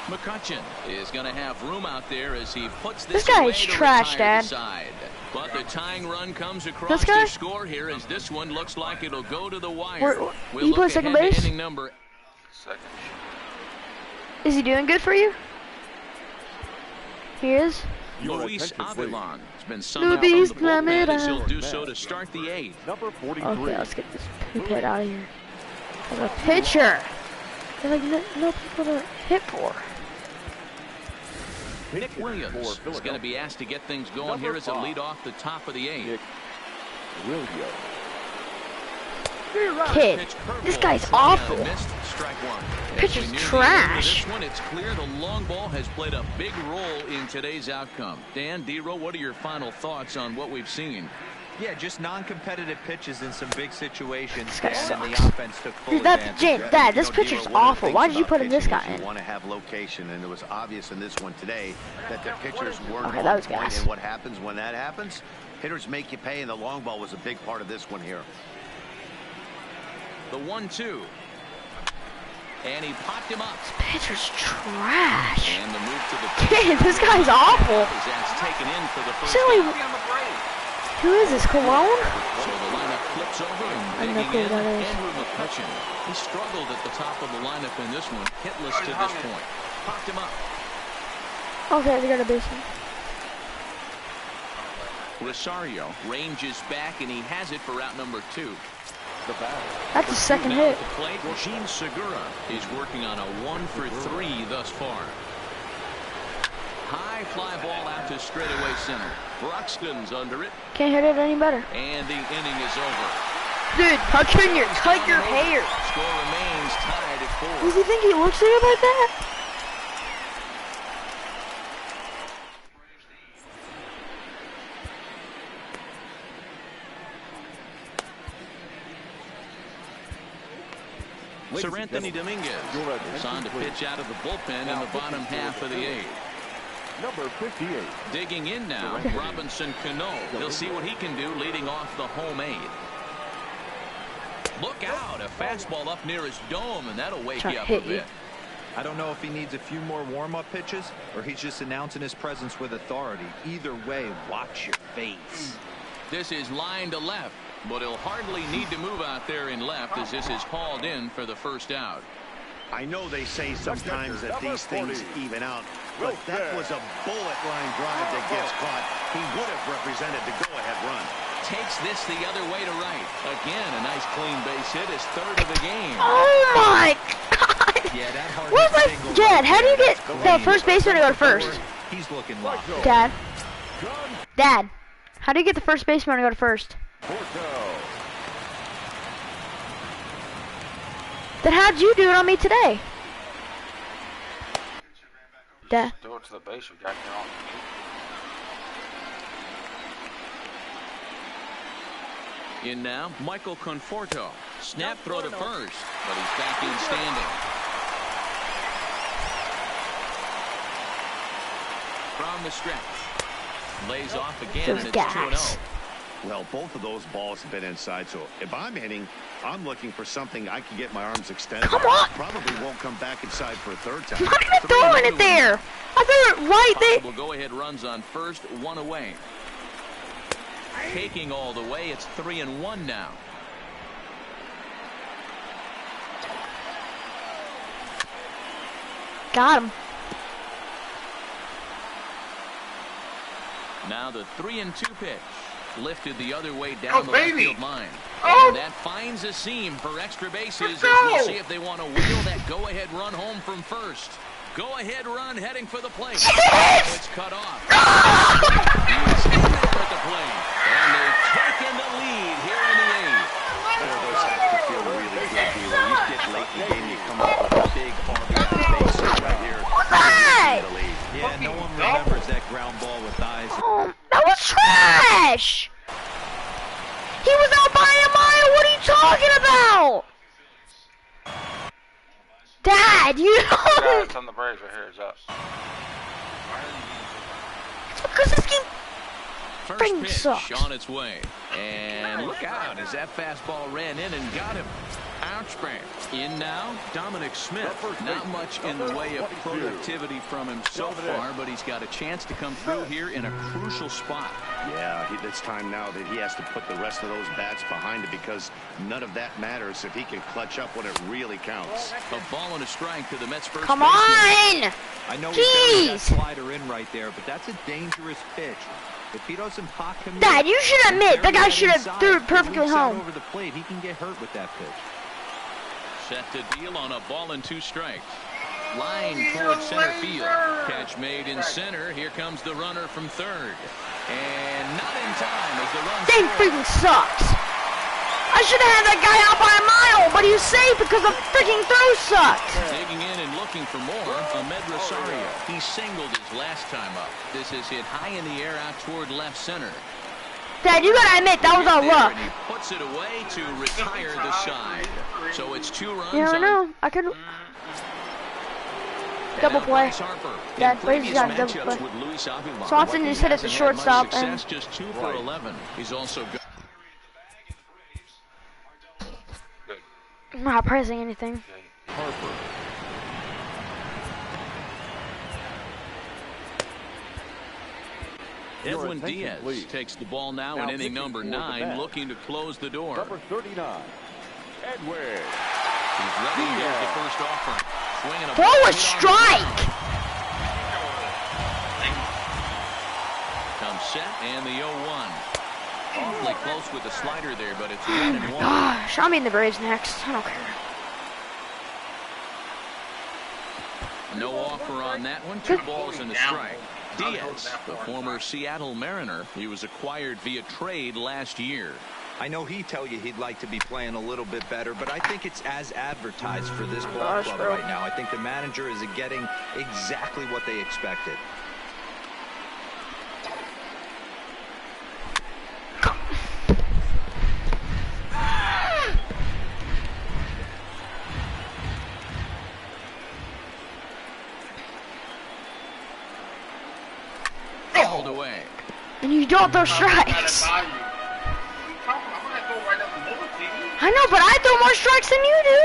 McCutchen is going to have room out there as he puts this guy away is to trash, retire Dad. the side. But the tying run comes across the score here as this one looks like it'll go to the wire. We'll you play second base? Second. Is he doing good for you? He is. Luis Avilan has been summoned from the bullpen as he'll do so to start the 8th. Number 43. Okay, let's get this poop head out of here. There's a pitcher. There's like no people to hit for. Nick Williams is going to be asked to get things going here as a lead off the top of the 8th. Nick Williams. Kid, this guy's awful. Strike 1. Pitcher's trash. This one, it's clear the long ball has played a big role in today's outcome. Dan, D-Row, what are your final thoughts on what we've seen? Yeah, just non-competitive pitches in some big situations, This guy and the sucks. offense took full advantage. Dad, this pitcher's awful. Why did you put in this guy in? You want to have location, and it was obvious in this one today that the pitchers weren't Okay, that was on point. gas. And what happens when that happens? Hitters make you pay, and the long ball was a big part of this one here. The 1-2. And he popped him up. This pitcher's trash. And the move to the Kid, this guy's awful. That's taken in for the first Silly. out. Who is this, Cologne? So the lineup flips over and digging in. Andrew McCutchen. He struggled at the top of the lineup in this one, hitless to this point. Popped him up. Okay, they got a baseman. Rosario ranges back, and he has it for out number 2. That's a second Now hit. at the plate, Gene Segura is working on a 1-for-3 thus far. High fly ball out to straightaway center. Broxton's under it. Can't hit it any better. And the inning is over. Dude, how can you cut your hair? Score remains tied at 4. Does he think he looks good like that? Sir Anthony Dominguez is on to pitch out of the bullpen in the bottom half of the 8th. Number 58. Digging in now, Robinson Cano. He'll see what he can do leading off the home 8th. Look out, a fastball up near his dome, and that'll wake you up a bit. I don't know if he needs a few more warm-up pitches or he's just announcing his presence with authority. Either way, watch your face. This is line to left, but he'll hardly need to move out there in left as this is hauled in for the first out. I know they say sometimes that these things even out, but that was a bullet line drive that gets caught. He would have represented the go-ahead run. Takes this the other way to right. Again, a nice clean base hit, his 3rd of the game. Oh my God! Yeah, that hard Where's my Dad? How do you get the first baseman to go to first? He's looking locked. Dad. Dad. How do you get the first baseman to go to first? Then how'd you do it on me today? Dad. Do it to the base. We got your own. In now, Michael Conforto. Snap throw to first, but he's back in standing. From the stretch. Lays off again, and it's 2-0. Well, both of those balls have been inside, so if I'm hitting, I'm looking for something I can get my arms extended. Come on! Probably won't come back inside for a third time. I'm not even throwing it there. I threw it right there. Possible go-ahead runs on first, 1 away. Taking all the way, it's 3-1 now. Got him. Now the 3-2 pitch. Lifted the other way down the left field line. Oh. And that finds a seam for extra bases. As we'll see if they want to wheel that go-ahead run home from first. Go-ahead run heading for the plate. Yes! It's cut off. He's in there at the plate. And they've taken the lead here in the 8th. Those have to feel really good here. When you get late in the game, you come up with a big RBI base right here. What's that? Yeah, no one remembers that ground ball with eyes. Oh, that was trash. He was out by a mile. What are you talking about? Dad, you know. It's on the Braves right here. It's us. It's because this game First freaking pitch sucks. on its way. And look out as that fastball ran in and got him. Ouch, bang. In now, Dominic Smith. Not much in the way of productivity from him so far, but he's got a chance to come through here in a crucial spot. Yeah, it's time now that he has to put the rest of those bats behind it because none of that matters if he can clutch up when it really counts. A ball and a strike to the Mets first Come baseman. on. I know he buried that Jeez. slider in right there, but that's a dangerous pitch. If he doesn't pop him, Dad, you should admit that guy should have threw it perfectly home. Over the plate, he can get hurt with that pitch. Set to deal on a ball and 2 strikes. Line towards center field. Catch made in center. Here comes the runner from third. And not in time as the run. Thing freaking sucks. I should have had that guy out by a mile, but he was safe because the freaking throw sucked. Digging in and looking for more. Ahmed Rosario. He singled his last time up. This is hit high in the air out toward left center. Dad, you gotta admit that was all rough. And he puts it away to retire the side. So it's 2 runs. You never know. I could double play. Dad, Braves got double play. Swanson just hit at the shortstop and just 2 for 11. He's also good. I'm not pressing anything. Harper. Edwin Diaz takes the ball now in inning number 9, looking to close the door. Number 39, Edwin. He's ready. Here's the first offering. Swinging a Throw a strike. Comes set and the 0-1. Awfully close with the slider there, but it's 1-1. Gosh, I'm in the Braves next. I don't care. No offer on that one. 2 balls and a strike. Diaz, the former Seattle Mariner, he was acquired via trade last year. I know he'd tell you he'd like to be playing a little bit better, but I think it's as advertised for this ball club right now. I think the manager is getting exactly what they expected. Called away. And you don't throw strikes. I know, but I throw more strikes than you do.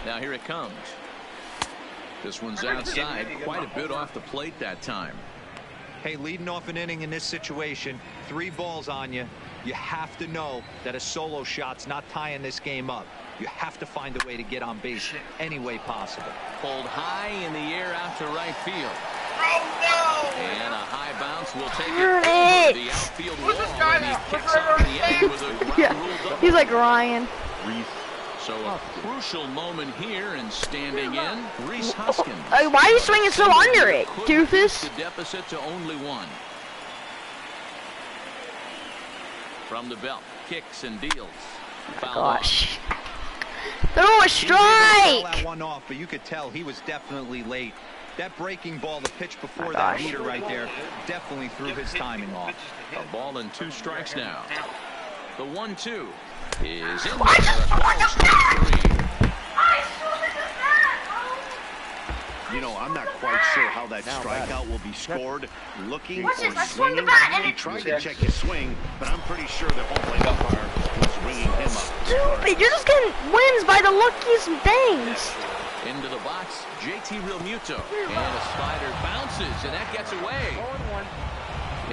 Now here it comes. This one's outside, quite a bit off the plate that time. Hey, leading off an inning in this situation, 3 balls on you. You have to know that a solo shot's not tying this game up. You have to find a way to get on base any way possible. Pulled high in the air out to right field. Oh, no! And a high bounce will take it over the outfield wall, and he kicks off the end with a ground rule double. He's like Ryan. So a crucial moment here, and standing in, Rhys Hoskins. Why are you swinging so under it, doofus? The deficit to only 1. From the belt, kicks and deals. Gosh. Throw a strike! That one off, but you could tell he was definitely late. That breaking ball, the pitch before that heater right there, definitely threw his timing off. A ball and 2 strikes now. The 1-2 is in. You know, I'm not quite sure how that strikeout will be scored. Looking or swinging. He tried to check his swing, but I'm pretty sure the home plate umpire was ringing him up. Stupid! You're just getting wins by the luckiest things. Into the box, JT Realmuto. And a slider bounces, and that gets away.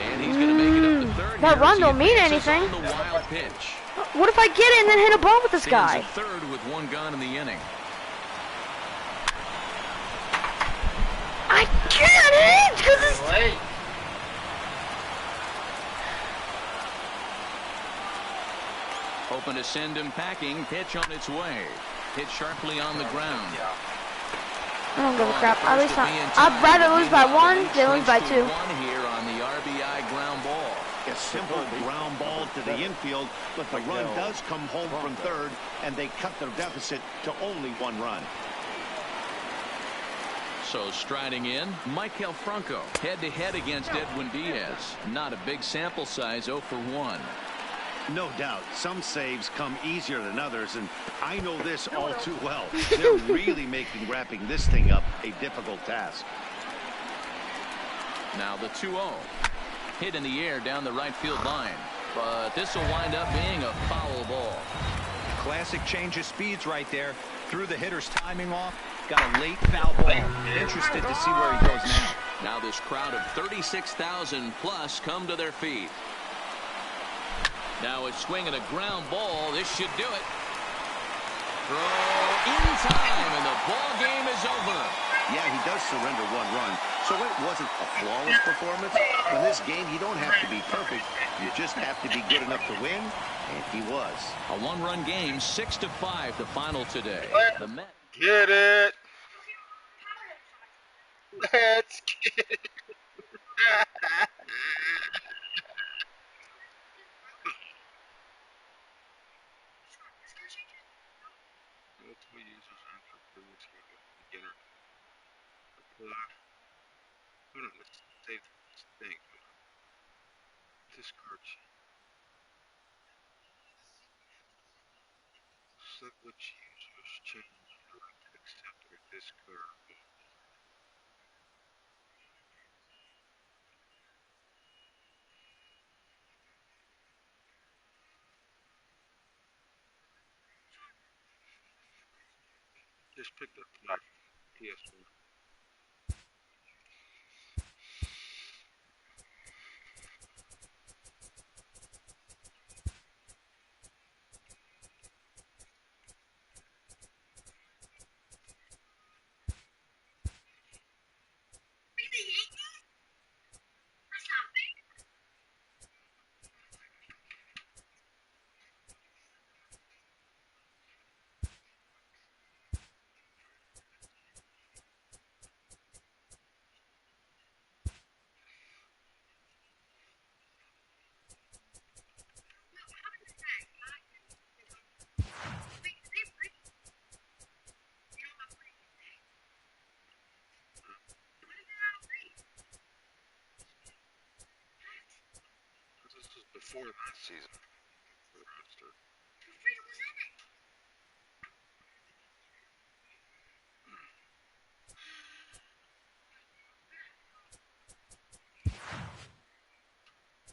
And he's going to make it up to third. That run don't mean anything. The wild pitch. What if I get it and then hit a ball with this guy? Third with one gun in the inning. I can't because it's... Hoping to send him packing. Pitch on its way. Hit sharply on the ground. I don't give a crap. At least I'd rather lose by 1 than lose by 2. One here on the RBI ground ball. A simple ground ball to the infield, but the run does come home from third, and they cut their deficit to only 1 run. So striding in, Maikel Franco head-to-head against Edwin Diaz. Not a big sample size, 0 for 1. No doubt. Some saves come easier than others, and I know this all too well. They're really making wrapping this thing up a difficult task. Now the 2-0. Hit in the air down the right field line. But this will wind up being a foul ball. Classic change of speeds right there. Threw the hitter's timing off. Got a late foul ball. Interested to see where he goes now. Now this crowd of 36,000 plus come to their feet. Now a swing and a ground ball. This should do it. Throw in time, and the ball game is over. Yeah, he does surrender 1 run, so it wasn't a flawless performance. In this game, you don't have to be perfect. You just have to be good enough to win, and he was. A 1-run game, 6-5, the final today. The Mets. Get it. Let's get it. Multiple users after previous beginner. Hold on, let's save this thing. Discard. Select which users change. Select to accept or discard. Just picked up my PS1. Before that season.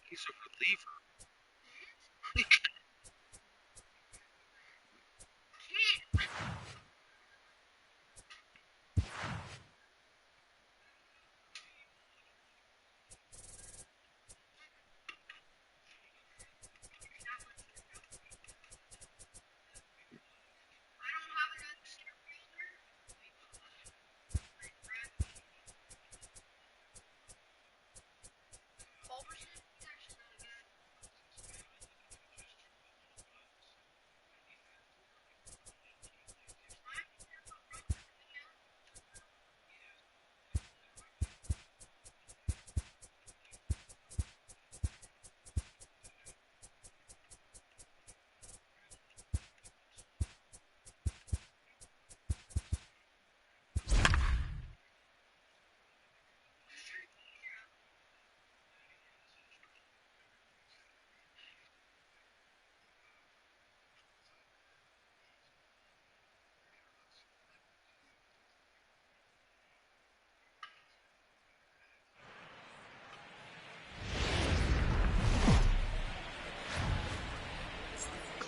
He's a reliever.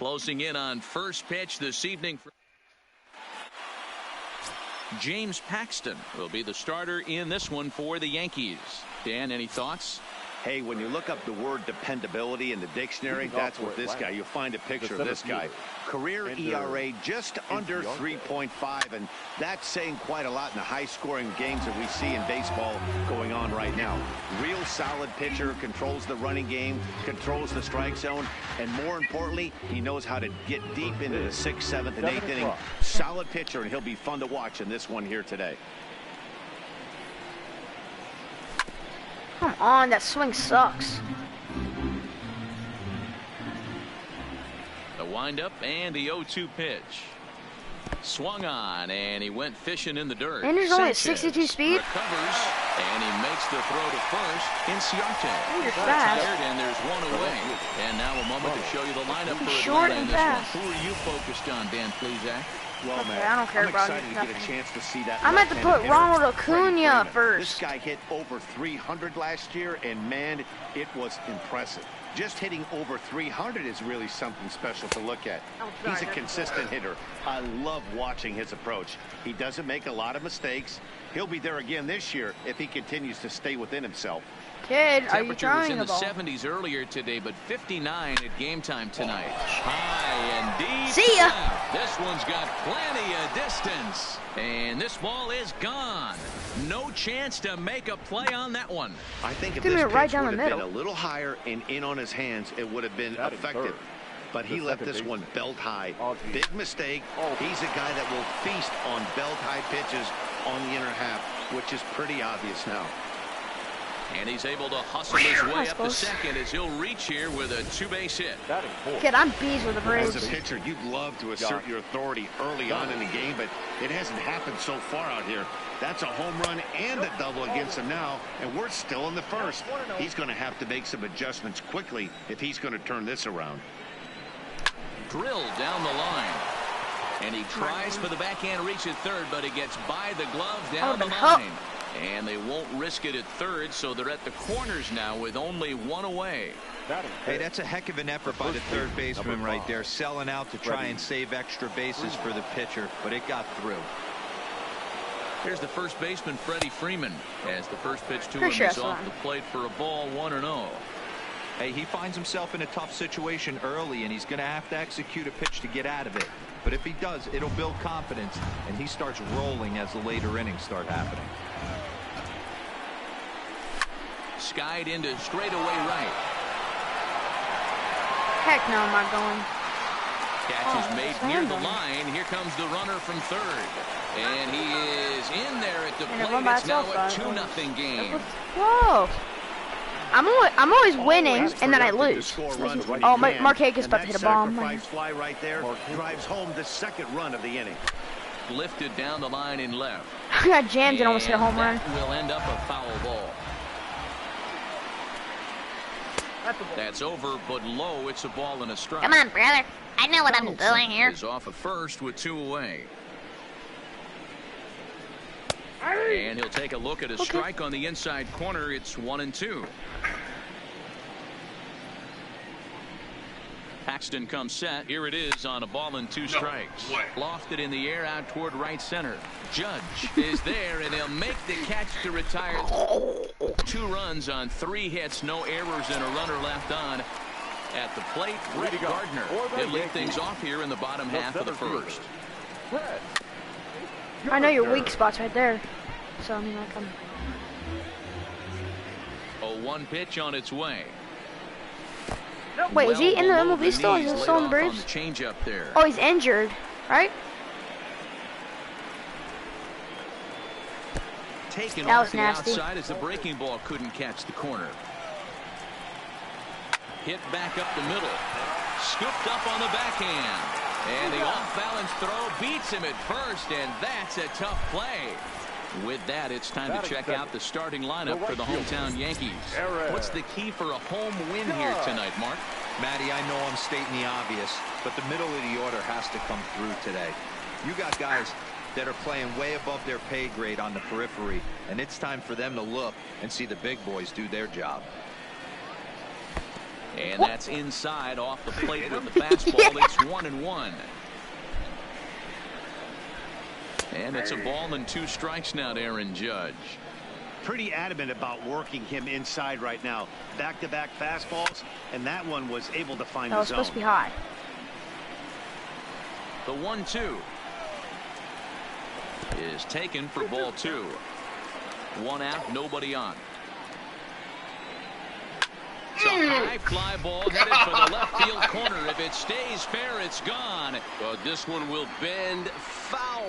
Closing in on first pitch this evening. James Paxton will be the starter in this one for the Yankees. Dan, any thoughts? Hey, when you look up the word dependability in the dictionary, that's what this guy, you'll find a picture of this guy. Career ERA just under 3.5, and that's saying quite a lot in the high-scoring games that we see in baseball going on right now. Real solid pitcher, controls the running game, controls the strike zone, and more importantly, he knows how to get deep into the 6th, 7th, and 8th inning. Solid pitcher, and he'll be fun to watch in this one here today. Come on, that swing sucks. The windup and the 0-2 pitch. Swung on, and he went fishing in the dirt. And there's only a 62 speed. Recovers, and he makes the throw to first. Inciarte. You're fast. And there's one away. And now a moment to show you the lineup for short Atlanta in and this fast. one. Who are you focused on, Dan Plesac? Well, Okay, man, I don't care I'm about excited to get a chance to see that. I'm at to put Ronald Acuna first. This guy hit over 300 last year, and man, it was impressive. Just hitting over 300 is really something special to look at. He's a consistent hitter. I love watching his approach. He doesn't make a lot of mistakes. He'll be there again this year if he continues to stay within himself. Kid, are you Temperature was throwing in the the ball? 70s earlier today, but 59 at game time tonight. High and deep. See ya. Left. This one's got plenty of distance. And this ball is gone. No chance to make a play on that one. I think if Give this me it right pitch down would the have been middle. a little higher and in on his hands, it would have been effective. But he left this one belt high. Big mistake. He's a guy that will feast on belt high pitches on the inner half, which is pretty obvious now. And he's able to hustle his way up to second as he'll reach here with a 2-base hit. Kid, I'm bees with the Braves. As a pitcher, you'd love to assert your authority early on in the game, but it hasn't happened so far out here. That's a home run and a double against him now, and we're still in the first. He's going to have to make some adjustments quickly if he's going to turn this around. Drilled down the line. And he tries for the backhand reach at third, but he gets by the glove down the line. And they won't risk it at third, so they're at the corners now with only one away. Hey, that's a heck of an effort by the third baseman right there, selling out to try and save extra bases for the pitcher, but it got through. Here's the first baseman, Freddie Freeman, as the first pitch to him is off the plate for a ball, 1-0. Hey, he finds himself in a tough situation early, and he's going to have to execute a pitch to get out of it. But if he does, it'll build confidence, and he starts rolling as the later innings start happening. Skied into straightaway right. Heck no, I'm not going. Catch is made near the line. Here comes the runner from third. And he is in there at the plate. It's now a 2-0 game. Whoa. I'm always winning, and then I lose. Oh, Marquez about to hit a bomb. Fly right there drives home the second run of the inning. Lifted down the line in left. I got jammed and almost hit a home run. Will end up a foul ball. That's over, but low. It's a ball and a strike. Come on, brother. I know what I'm doing here. Is off at first with 2 away. And he'll take a look at a strike on the inside corner. It's 1-2. Paxton comes set. Here it is on a ball and 2 strikes. Lofted in the air out toward right center. Judge is there, and he'll make the catch to retire. 2 runs on 3 hits, no errors, and a runner left on. At the plate, Rick Gardner. He'll lead things off here in the bottom half of the first. I know your weak spots right there. So, I mean, like, I'm... A 1 pitch on its way. Wait, is he in the MLB still? Is he still in the Braves? Change up there. Oh, he's injured, right? Taken that off was the nasty. outside as the breaking ball couldn't catch the corner. Hit back up the middle. Scooped up on the backhand. And the off-balance throw beats him at first, and that's a tough play. With that, it's time to check out the starting lineup for the hometown Yankees. What's the key for a home win here tonight, Mark? Matty, I know I'm stating the obvious, but the middle of the order has to come through today. You got guys that are playing way above their pay grade on the periphery, and it's time for them to look and see the big boys do their job. And that's inside off the plate with the fastball. It's 1-1. And it's a ball and 2 strikes now to Aaron Judge. Pretty adamant about working him inside right now. Back-to-back fastballs, and that one was able to find the zone. That was supposed to be high. The 1-2 is taken for ball 2. 1 out, nobody on. It's a high fly ball headed for the left field corner. If it stays fair, it's gone. Well, this one will bend foul.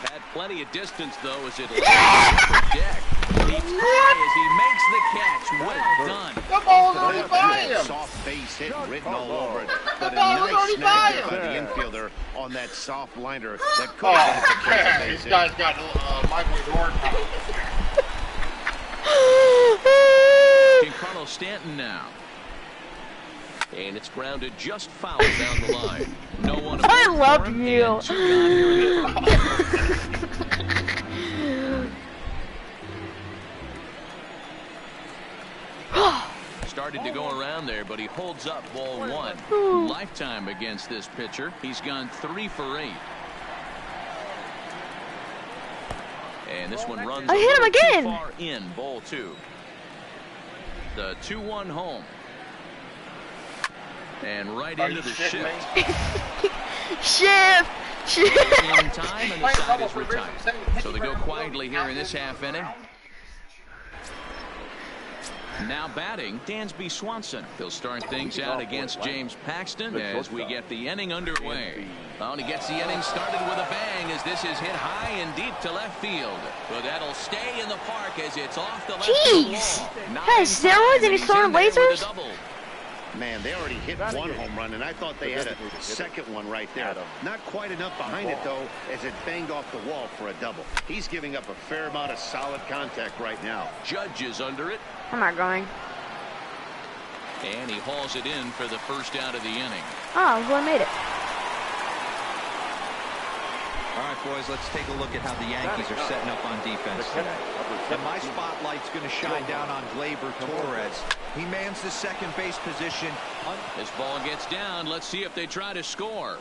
Had plenty of distance, though, as it lands for deck. He's high as he makes the catch. Well done. The ball's already by him. Soft base hit written all over it. But a nice snag there by the infielder on that soft liner that could have been a base hit. This guy's got Michael Jordan. Giancarlo Stanton now. And it's grounded just foul down the line. No one. I love you. Started to go around there, but he holds up ball 1. Lifetime against this pitcher. He's gone 3 for 8. And this one runs I hit him again. Too far in, ball 2. The 2-1 home. And right into the shift. Shift. In time, and the side is retired. So they go quietly here in this half inning. Now batting, Dansby Swanson. He'll start things out against James Paxton as we get the inning underway. Oh, and he gets the inning started with a bang as this is hit high and deep to left field. But that'll stay in the park as it's off the left field wall. Hey, steroids and he's throwing lasers? Man, they already hit 1 home run, and I thought they had a second one right there. Not quite enough behind it, though, as it banged off the wall for a double. He's giving up a fair amount of solid contact right now. Judge is under it. I'm not going. And he hauls it in for the first out of the inning. Oh, well, I made it. All right, boys, let's take a look at how the Yankees are setting up on defense today. And my spotlight's going to shine down on Gleyber Torres. He mans the second base position. This ball gets down. Let's see if they try to score.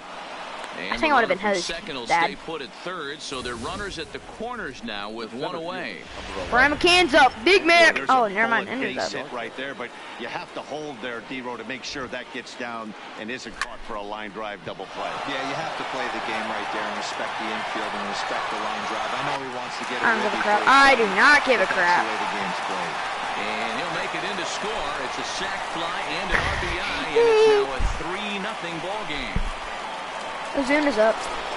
And I think I would have been his second will dad. stay put at third, so they're runners at the corners now with 1 away. Brian McCann's up. Big man. Well, oh, never mind. Base hit right there, but you have to hold there, D-Row, to make sure that gets down and isn't caught for a line drive double play. Yeah, you have to play the game right there and respect the infield and respect the line drive. I know he wants to get it. I don't give a crap. I do not give a crap. That's the way the game's played. And he'll make it into score. It's a sac fly and an RBI, and it's now a 3-0 ball game. Ozuna is up.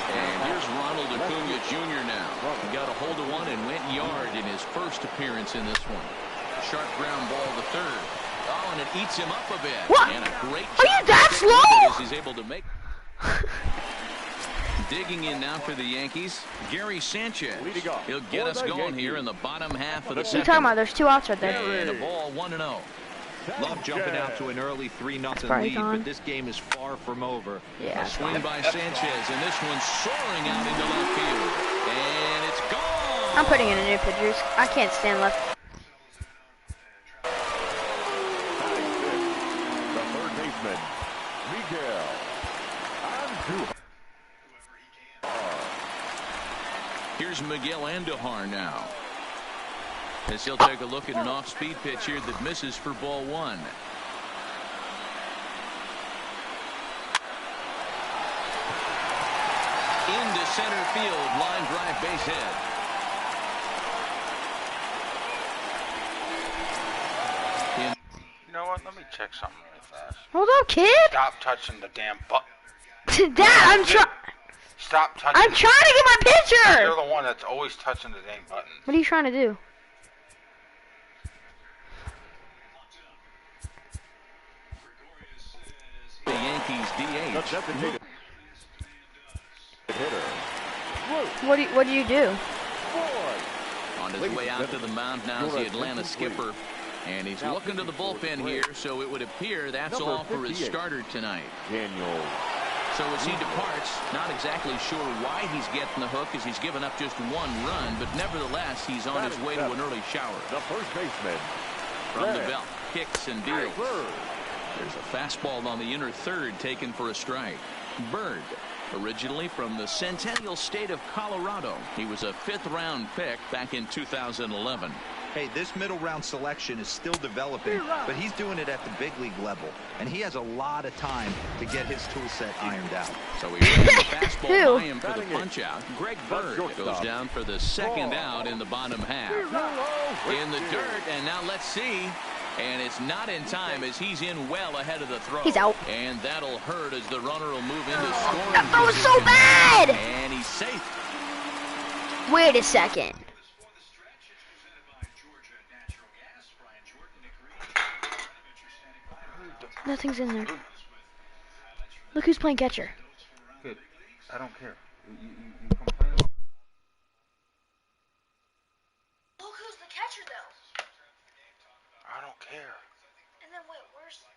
And here's Ronald Acuna Jr. now. He got a hold of one and went yard in his first appearance in this one. Sharp ground ball to third. Oh, and it eats him up a bit. What? And a great Are you that slow? as he's able to make. Digging in now for the Yankees, Gary Sanchez. He'll get us going here in the bottom half of the second. What are you talking about? There's 2 outs right there. And a ball 1-0. Love jumping out to an early 3-0 lead, but this game is far from over. Yeah. A swing by Sanchez, and this one's soaring out into left field. And it's gone! I'm putting in a new pitchers. I can't stand left. The third baseman, Miguel Andujar. Here's Miguel Andujar now, as he'll take a look at an off-speed pitch here that misses for ball 1. Into center field, line drive, base hit. You know what? Let me check something really fast. Hold up, kid. Stop touching the damn button. Dad, I'm trying. Stop touching. I'm trying to get my picture. You're the one that's always touching the damn button. What are you trying to do? The Yankees DH. What do you do? On his way out to the mound now is the Atlanta skipper. And he's looking to the bullpen here, so it would appear that's all for his starter tonight. So as he departs, not exactly sure why he's getting the hook, as he's given up just 1 run, but nevertheless, he's on his way to an early shower. The first baseman, From the belt, kicks and deals. There's a fastball on the inner third taken for a strike. Bird, originally from the Centennial State of Colorado. He was a 5th-round pick back in 2011. Hey, this middle round selection is still developing, but he's doing it at the big league level, and he has a lot of time to get his tool set ironed out. So he ran the fastball by him for the punch out. Greg Bird goes down for the second out in the bottom half. In the dirt, and now let's see. And it's not in time as he's in well ahead of the throw. He's out. And that'll hurt as the runner will move into scoring. That throw was so bad. And he's safe. Wait a second. Nothing's in there. Look who's playing catcher. Good. I don't care. You complain about... Look who's the catcher, though. I don't care. And then wait, where's his name?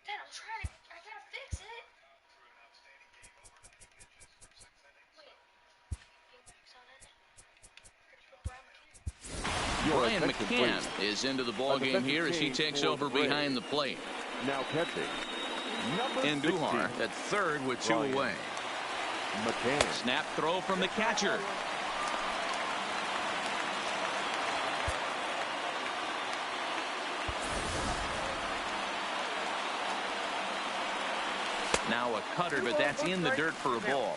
Dad, I gotta fix it. Brian McCann is into the ball game here as he takes over behind the plate. Now catching. Andujar at third with 2 away. McCann. Snap throw from the catcher. Now a cutter, but that's in the dirt for a ball.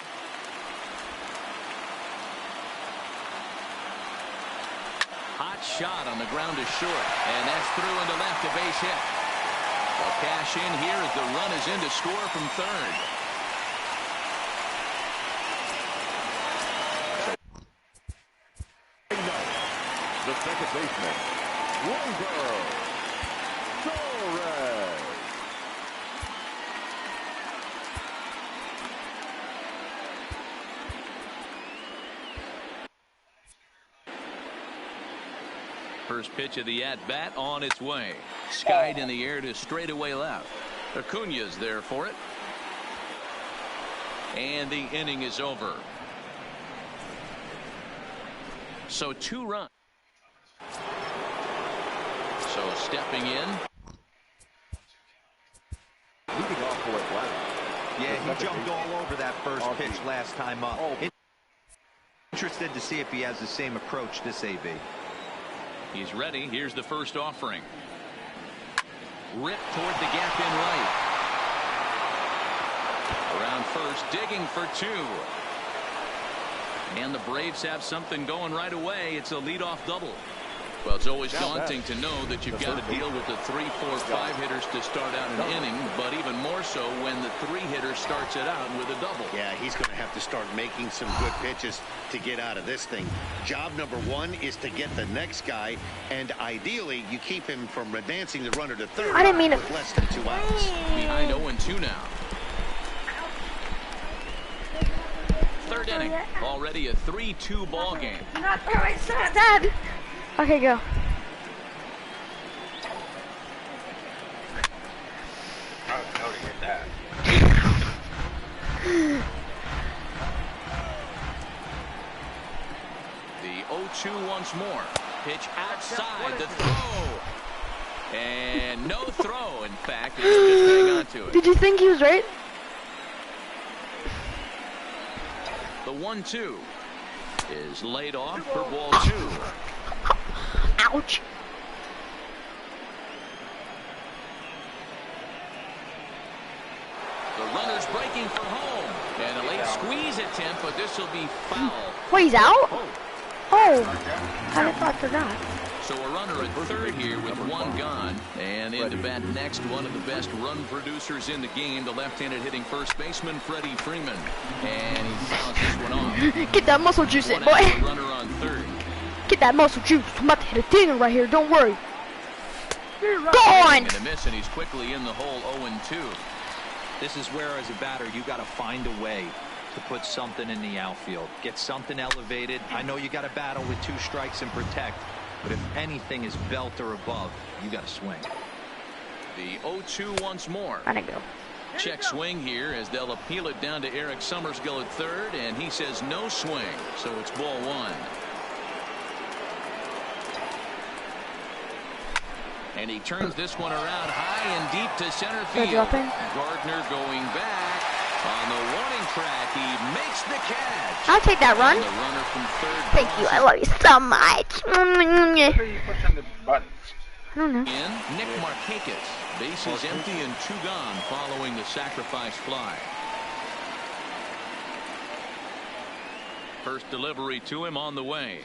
Hot shot on the ground to short, and that's through into left, a base hit. They'll cash in here as the run is in to score from third. The second baseman, Wilber Torres. First pitch of the at-bat on its way. Skied in the air to straightaway left. Acuna's there for it. And the inning is over. So 2 runs. So stepping in. Leading off for Atlanta. Yeah, he jumped all over that first pitch last time up. Interested to see if he has the same approach this AB. He's ready. Here's the first offering. Ripped toward the gap in right. Around first, digging for 2. And the Braves have something going right away. It's a leadoff double. Well, it's always daunting to know that you've got to deal with the 3, 4, 5 hitters to start out an inning, but even more so when the 3 hitter starts it out with a double. Yeah, he's going to have to start making some good pitches to get out of this thing. Job number 1 is to get the next guy, and ideally you keep him from advancing the runner to third. I didn't mean with less than 2 outs. Behind 0-2 now. Third inning, already a 3-2 ball game. Not throwing, Dad. Okay, go. I don't know to get that. The 0-2 once more. Pitch outside the throw. And no throw, in fact. Just hang on to it. Did you think he was right? The 1-2 is laid off for ball 2. Ouch. The runner's breaking for home. And a late squeeze attempt, but this will be foul. Wait, he's out? Oh, I forgot. So a runner at third here with 1 gone. And into bat next, one of the best run producers in the game, the left-handed hitting first baseman, Freddie Freeman. And he fouls this one off. Get that muscle juice in, boy. Runner on third. Get that muscle juice. I'm about to hit a dinger right here. Don't worry. Go on. And a miss, and he's quickly in the hole 0-2. This is where, as a batter, you got to find a way to put something in the outfield. Get something elevated. I know you got to battle with 2 strikes and protect, but if anything is belt or above, you got to swing. The 0-2 once more. I go. Check swing here as they'll appeal it down to Eric Summerskill at third, and he says no swing, so it's ball 1. And he turns this one around high and deep to center field. Gardner going back on the warning track. He makes the catch. I'll take that run. The runner from third. Thank you. I love you so much. What are you pushing the buttons? I don't know. Nick Markakis. Bases empty and 2 gone following the sacrifice fly. First delivery to him on the way.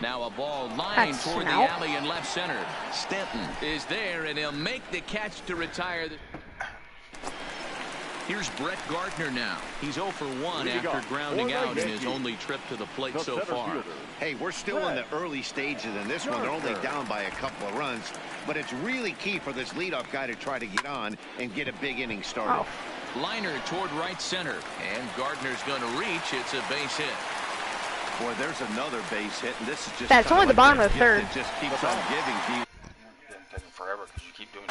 Now a ball lined toward the alley in left center. Stanton is there, and he'll make the catch to retire. Here's Brett Gardner now. He's 0 for 1 after grounding out in his only trip to the plate so far. Hey, we're still in the early stages in this one. They're only down by a couple of runs, but it's really key for this leadoff guy to try to get on and get a big inning started. Liner toward right center, and Gardner's going to reach. It's a base hit. Boy, there's another base hit, and this is just. That's only the bottom of the third. It just keeps on giving. It's taking forever because you keep doing it.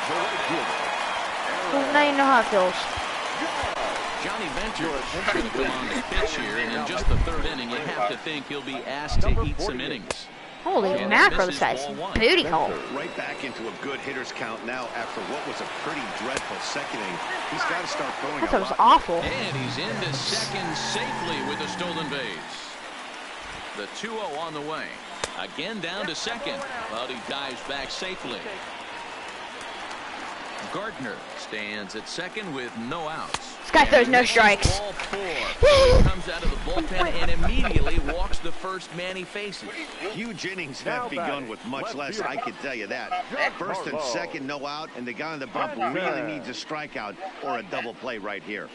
Well, now you know how it feels. Johnny Venters going to come on the pitch here, and in just the third inning, you have to think he'll be asked to eat some innings. Holy mackerel size booty hole. Right back into a good hitter's count now after what was a pretty dreadful second inning. He's got to start throwing. That was awful. And he's into second safely with a stolen base. The 2-0 on the way. Again down to second, but he dives back safely. Gardner stands at second with no outs. This guy throws no strikes. Ball 4. Comes out of the bullpen and immediately walks the first man he faces. Huge innings have begun with much less, I can tell you that. First and second, no out, and the guy on the bump really needs a strikeout or a double play right here.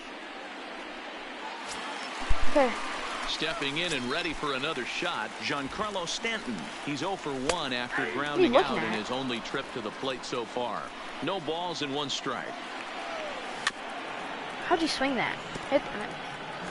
Okay. Stepping in and ready for another shot, Giancarlo Stanton. He's 0 for 1 after grounding out in his only trip to the plate so far. No balls and 1 strike. How'd you swing that?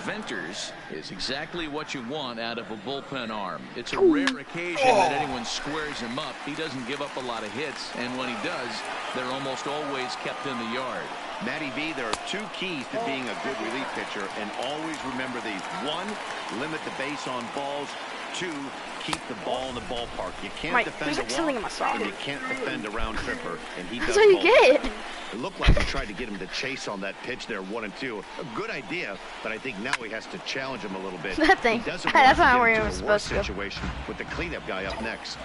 Venters is exactly what you want out of a bullpen arm. It's a rare occasion that anyone squares him up. He doesn't give up a lot of hits, and when he does, they're almost always kept in the yard. Matty V, there are 2 keys to being a good relief pitcher, and always remember these. 1, limit the base on balls. 2, keep the ball in the ballpark. You can't defend a walk, and you can't defend a round tripper, and he does. That's what you get. It looked like he tried to get him to chase on that pitch there, 1 and 2. A good idea, but I think now he has to challenge him a little bit. That thing. That's not where he was supposed to go. Situation with the cleanup guy up next.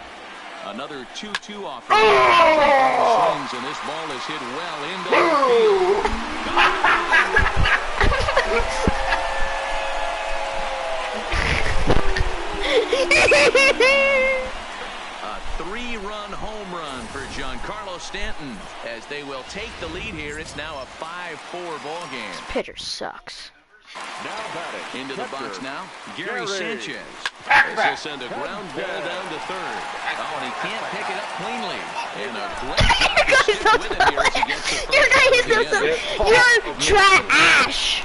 Another 2-2 offer. Swings, and this ball is hit well into the field. A 3-run home run for Giancarlo Stanton. As they will take the lead here, it's now a 5-4 ball game. This pitcher sucks. Into the box now, Gary Sanchez. This will send a ground ball down to third. Oh, and he can't pick it up cleanly. And a great shot to stick with him here as he gets the first. You're trash.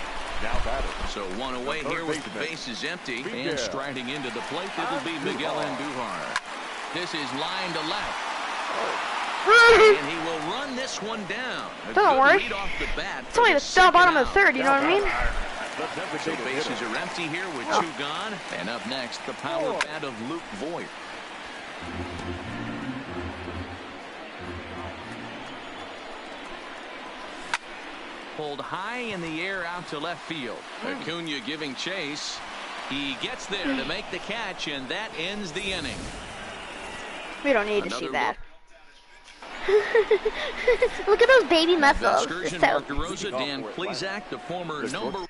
So 1 away here with the bases empty. And striding into the plate, it'll be Miguel Andujar. This is line to left. And he will run this one down. Don't worry. It's only the bottom of the third, you know what I mean? So bases are empty here with 2 gone. And up next, the power bat of Luke Voigt. Pulled high in the air out to left field. Acuna giving chase. He gets there to make the catch, and that ends the inning. We don't need to see that. Look at those baby muscles. Excursion, Mark DeRosa, Dan Plesac, the former number.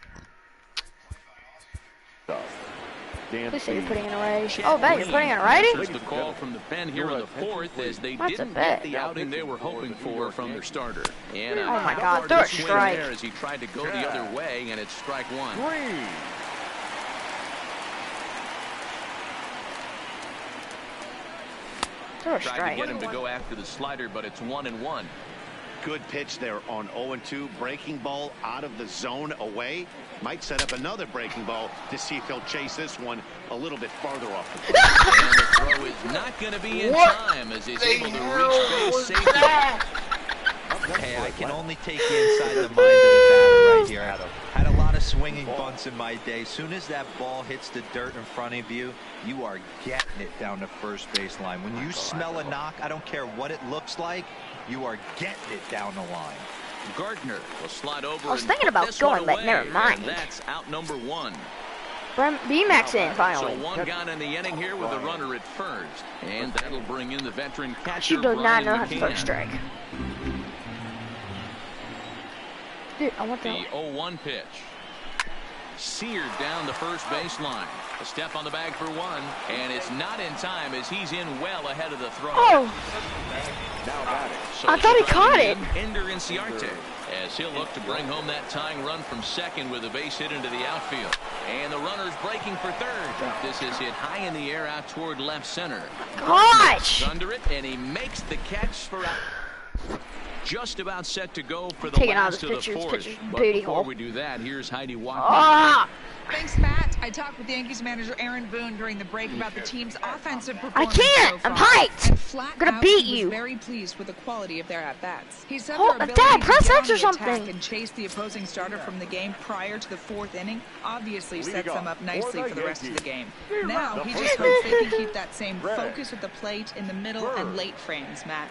Please say you're putting in a righty. Oh, bet you're putting in a righty? The call from the pen here in the 4th as they didn't get the outing they were hoping for from their starter. And oh my God, throw a strike. As he tried to go the other way, and it's strike 1. Throw a strike. Tried to get him to go after the slider, but it's 1-1. Good pitch there on 0-2. Breaking ball out of the zone away. Might set up another breaking ball to see if he'll chase this one a little bit farther off the plate. And the throw is not going to be in time as he's able to reach base safely. Hey, I can only take you inside the mind of the batter right here. Had a lot of swinging bunts in my day. Soon as that ball hits the dirt in front of you, you are getting it down the first baseline. When you smell a knock, I don't care what it looks like, you are getting it down the line. Gardner will slide over. I was thinking about going, but never mind. That's out number one. B-Max in finally. So one gone in the inning here with a runner at first. And that'll bring in the veteran catcher. She does not know how to McCann. throw strike. Dude, I want the 0-1 pitch. Seared down the first baseline. A step on the bag for one. And it's not in time as he's in well ahead of the throw. Oh! So I thought he caught it. Ender Inciarte, as he'll look to bring home that tying run from second with a base hit into the outfield. And the runner's breaking for third. This is hit high in the air out toward left center. Gosh! Under it, and he makes the catch for out. Just about set to go for the Taking last out of the fourth. But before we do that, here's Heidi Walkman. Thanks, Matt. I talked with Yankees manager Aaron Boone during the break about the team's offensive performance. I can't. So I'm far. hyped. And flat I'm gonna out, beat he you. was very pleased with the quality of their at-bats. He said Hold their on, ability Dad, to press get X or on the attack something. and chase the opposing starter from the game prior to the fourth inning obviously sets them up nicely for the rest of the game. Now he just hopes they can keep that same focus at the plate in the middle and late frames, Matt.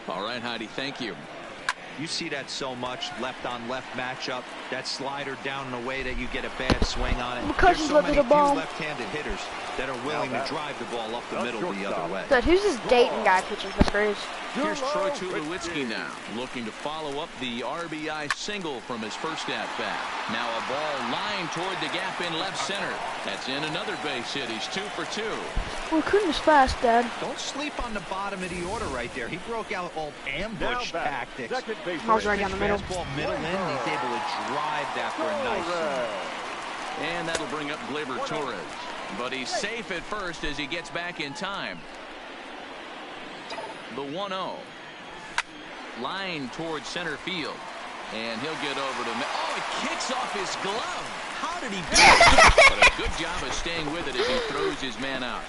All right, Heidi, thank you. You see that so much, left-on-left matchup. That slider down in a way that you get a bad swing on it. Because There's he's so looking many at the ball. few left-handed hitters that are willing to drive the ball up the middle the other way. But who's this Dayton guy pitching for Braves? Here's Troy Tulowitzki now, looking to follow up the RBI single from his first at-bat. Now a ball lined toward the gap in left center. That's in another base hit. He's 2 for 2. Well, Kuhn was fast, Dad. Don't sleep on the bottom of the order right there. He broke out all ambush tactics. I was right down the middle. Fastball middle in, and he's able to drive that for a nice swing. And that'll bring up Gleyber Torres. But he's safe at first as he gets back in time. The 1-0. Line towards center field. And he'll get over to... Oh, it kicks off his glove. How did he do it? But a good job of staying with it as he throws his man out.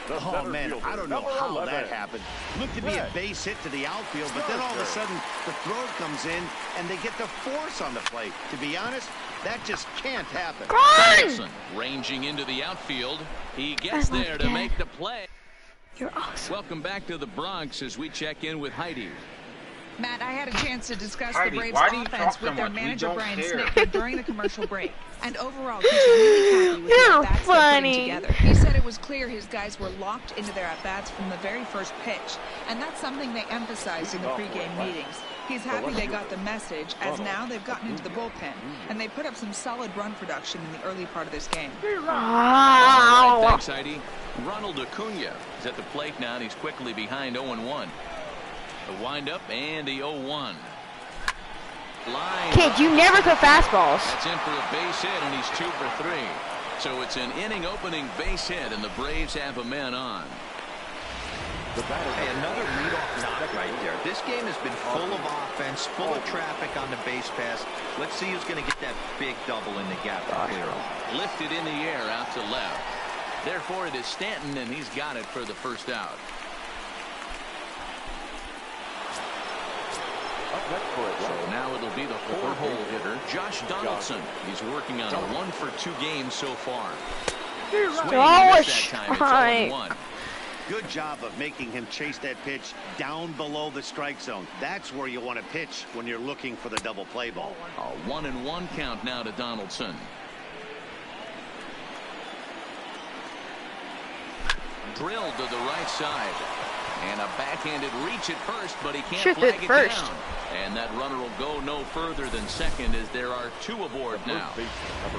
Oh, man, I don't know how that happened. Looked to be a base hit to the outfield, but then all of a sudden the throw comes in and they get the force on the plate. To be honest, that just can't happen. Donaldson ranging into the outfield. He gets there to make the play. You're awesome. Welcome back to the Bronx as we check in with Heidi. Matt, I had a chance to discuss Heidi, the Braves why do you offense talk so with their much? We manager don't Brian care. Snitker during the commercial break. And overall, he's really happy with the You're at-bats they're putting funny. together. He said it was clear his guys were locked into their at-bats from the very first pitch. And that's something they emphasized in the pregame meetings. He's happy they got the message, as now they've gotten into the bullpen. And they put up some solid run production in the early part of this game. All right, thanks, Heidi. Ronald Acuna is at the plate now, and he's quickly behind 0-1. The windup and the 0-1. Kid, you never throw fastballs. That's in for a base hit, and he's 2 for 3. So it's an inning-opening base hit, and the Braves have a man on. Hey, another leadoff knock right there. This game has been full of offense, full of traffic on the base pass. Let's see who's going to get that big double in the gap to clear him. Lifted in the air out to left. Therefore, it is Stanton, and he's got it for the first out. So now it'll be the 4-hole hitter, Josh Donaldson. He's working on a 1-for-2 game so far. Good job of making him chase that pitch down below the strike zone. That's where you want to pitch when you're looking for the double play ball. A 1-1 count now to Donaldson. Drilled to the right side. And a backhanded reach at first, but he can't flag it down. And that runner will go no further than second as there are 2 aboard now.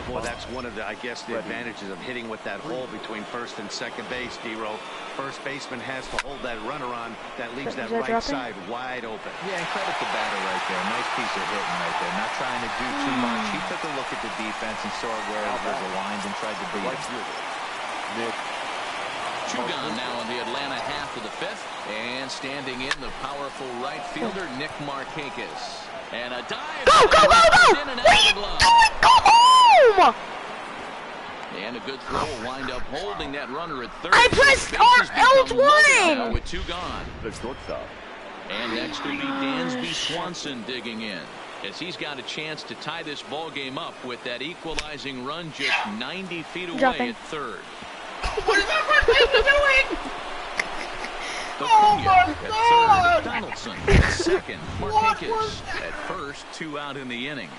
Well, that's one of the, I guess, the advantages of hitting with that hole between first and second base, D-Row. First baseman has to hold that runner on. That leaves that right side wide open. Yeah, and credit the batter right there. Nice piece of hitting right there. Not trying to do too much. He took a look at the defense and saw where it was aligned and tried to beat it. 2 gone now in the Atlanta half of the 5th. And standing in the powerful right fielder, Nick Markakis. And a dive. Go, go, go, go! In and What are out you of the glove. doing? Go home! And a good throw will wind up holding that runner at third. I pressed L1! Now with 2 gone. The shortstop. And next will be Dansby Swanson digging in. as he's got a chance to tie this ball game up with that equalizing run just 90 feet away at third. What is that first baseman doing? Oh my God! Third, Donaldson. At second, Markakis. At first, 2 out in the inning.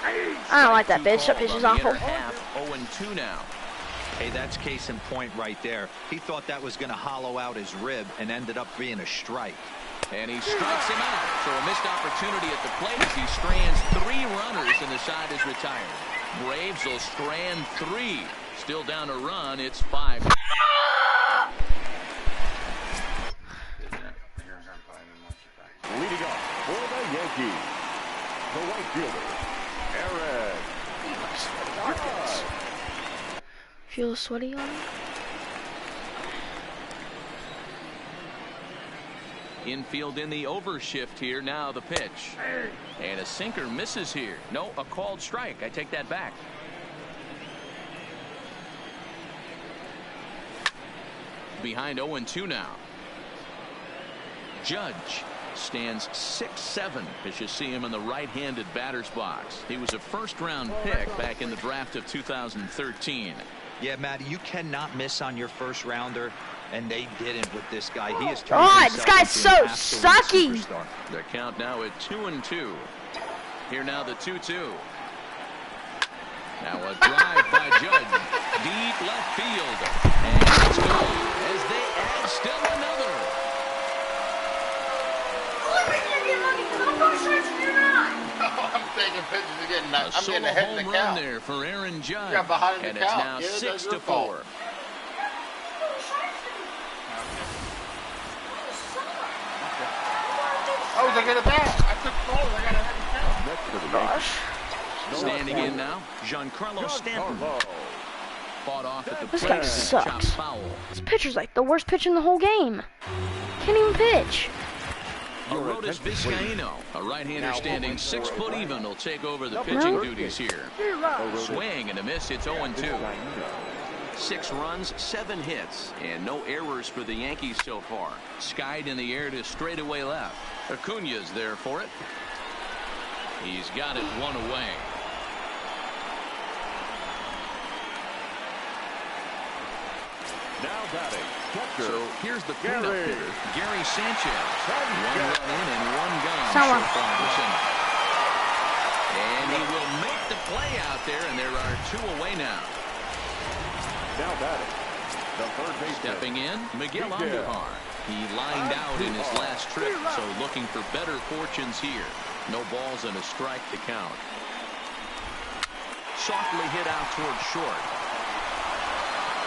I don't like that pitch. That pitch is awful. 0-2 now. Hey, that's case in point right there. He thought that was going to hollow out his rib and ended up being a strike. And he strikes him out. So a missed opportunity at the plate as he strands 3 runners and the side is retired. Braves will strand 3. Still down a run. It's 5. Leading off for the Yankees, the right fielder, Aaron Judge. Feel sweaty on him? Infield in the overshift here. Now the pitch. And a sinker misses here. No, a called strike. I take that back. Behind 0-2 now. Judge stands 6'7" as you see him in the right-handed batter's box. He was a first-round pick back in the draft of 2013. Yeah, Matt, you cannot miss on your first rounder, and they didn't with this guy. He is God, this guy's so sucky. Superstar. The count now at 2-2. Here now the 2-2. Now a drive by Judge. Deep left field. And it's gone as they add still another. I'm taking pictures again. I'm getting ahead of the home count. run there for Aaron Judge. Got behind the and it's count. now Yeah, 6-4. I was looking at that. I took calls. I got ahead of the count. Gosh. Standing in now, Giancarlo Stanton. Fought off at the This plate guy as it sucks. chopped foul. This pitcher's like the worst pitch in the whole game. Can't even pitch. Aroldis Vizcaíno, a right-hander standing 6 foot even, will take over the pitching duties here. Swing and a miss. It's 0-2. 6 runs, 7 hits, and no errors for the Yankees so far. Skied in the air to straightaway left. Acuña's there for it. He's got it 1 away. Now batting. So here's the cleanup hitter, Gary Sanchez. 1 run in and 1 gone so far this inning. And he will make the play out there, and there are 2 away now. Now batting. The third baseman. Stepping in, Miguel Andujar. He lined out in his last trip, so looking for better fortunes here. No balls and a strike to count. Softly hit out towards short.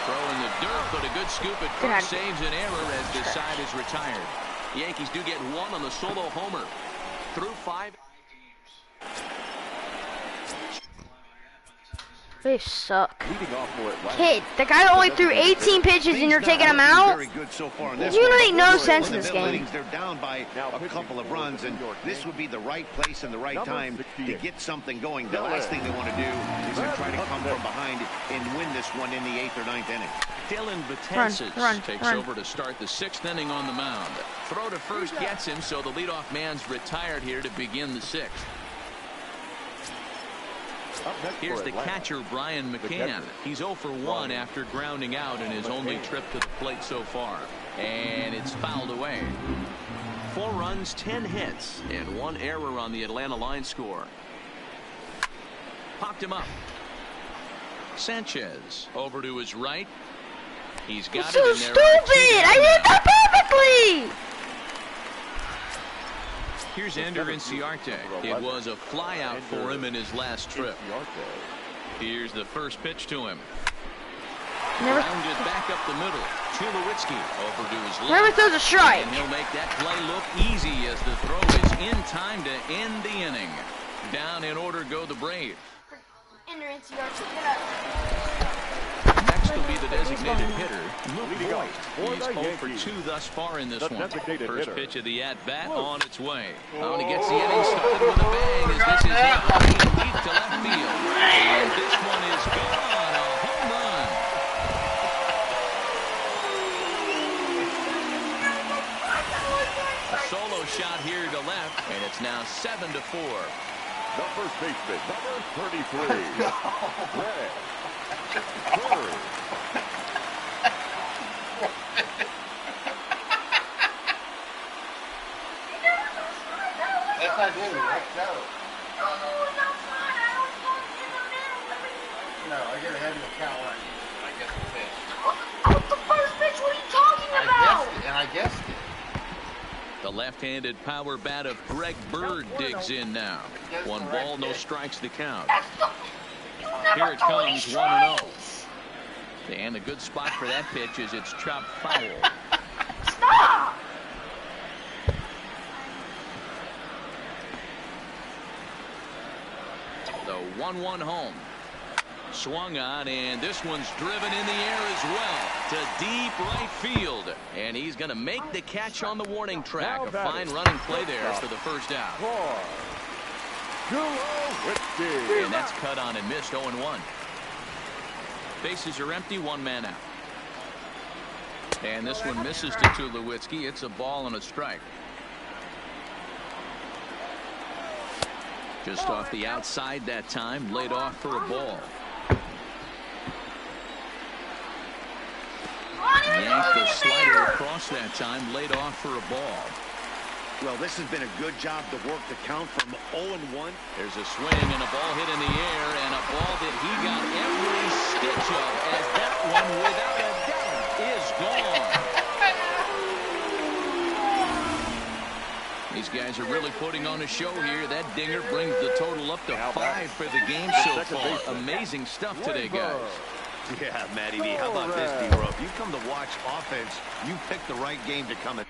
Throw in the dirt, but a good scoop at first saves an error as this side is retired. The Yankees do get 1 on the solo homer. Through 5. They suck. Leading off for Atlanta. Kid, the guy only threw 18 pitches and you're taking him out? You make no sense in this game. They're down by a couple of runs, and this would be the right place and the right time to get something going. The last thing they want to do is to try to come from behind and win this one in the 8th or 9th inning. Dylan Betances takes over to start the 6th inning on the mound. Throw to first gets him, so the leadoff man's retired here to begin the 6th. Here's the catcher, Brian McCann. He's 0 for 1 after grounding out in his only trip to the plate so far. And it's fouled away. 4 runs, 10 hits, and 1 error on the Atlanta line score. Popped him up. Sanchez over to his right. He's got it in there. So stupid! I hit that perfectly! Here's Ender Inciarte. It was a flyout for him in his last trip. Here's the first pitch to him. Rounded back up the middle. Tulowitzki over to his left. Never throws a strike. And he'll make that play look easy as the throw is in time to end the inning. Down in order go the Braves. Ender Inciarte, get up. Next will be the designated hitter, Luke Voigt. He's 0 for 2 thus far in this one. First pitch of the at-bat on its way. Oh, and he gets the inning started with a bang as this is hit deep to left field. And this one is gone, a home run. A solo shot here to left, and it's now 7-4. The first baseman, number 33, Greg Bird. Yes, I do. Let's go. No, I get ahead of the count when I get the pitch. Out the first pitch, what are you talking about? I guessed it. The left-handed power bat of Greg Bird digs in now. 1 ball, no strikes to count. Here it comes, 1-0. And a good spot for that pitch is it's chopped foul. Stop! The 1-1 home. Swung on, and this one's driven in the air as well to deep right field. And he's going to make the catch on the warning track. A fine running play there for the first out. And that's cut on and missed. 0-1. Bases are empty, 1 man out. And this one misses to Tulowitzki. It's a ball and a strike. Just off the outside that time, laid off for a ball. Yanked the slider across that time, laid off for a ball. Well, this has been a good job to work the count from 0-1. There's a swing and a ball hit in the air, and a ball that he got every stitch of, as that one, without a doubt, is gone. These guys are really putting on a show here. That dinger brings the total up to 5 for the game so far. Amazing stuff today, guys. Yeah, Matty B, how about this, D-Row? If you come to watch offense, you pick the right game to come in.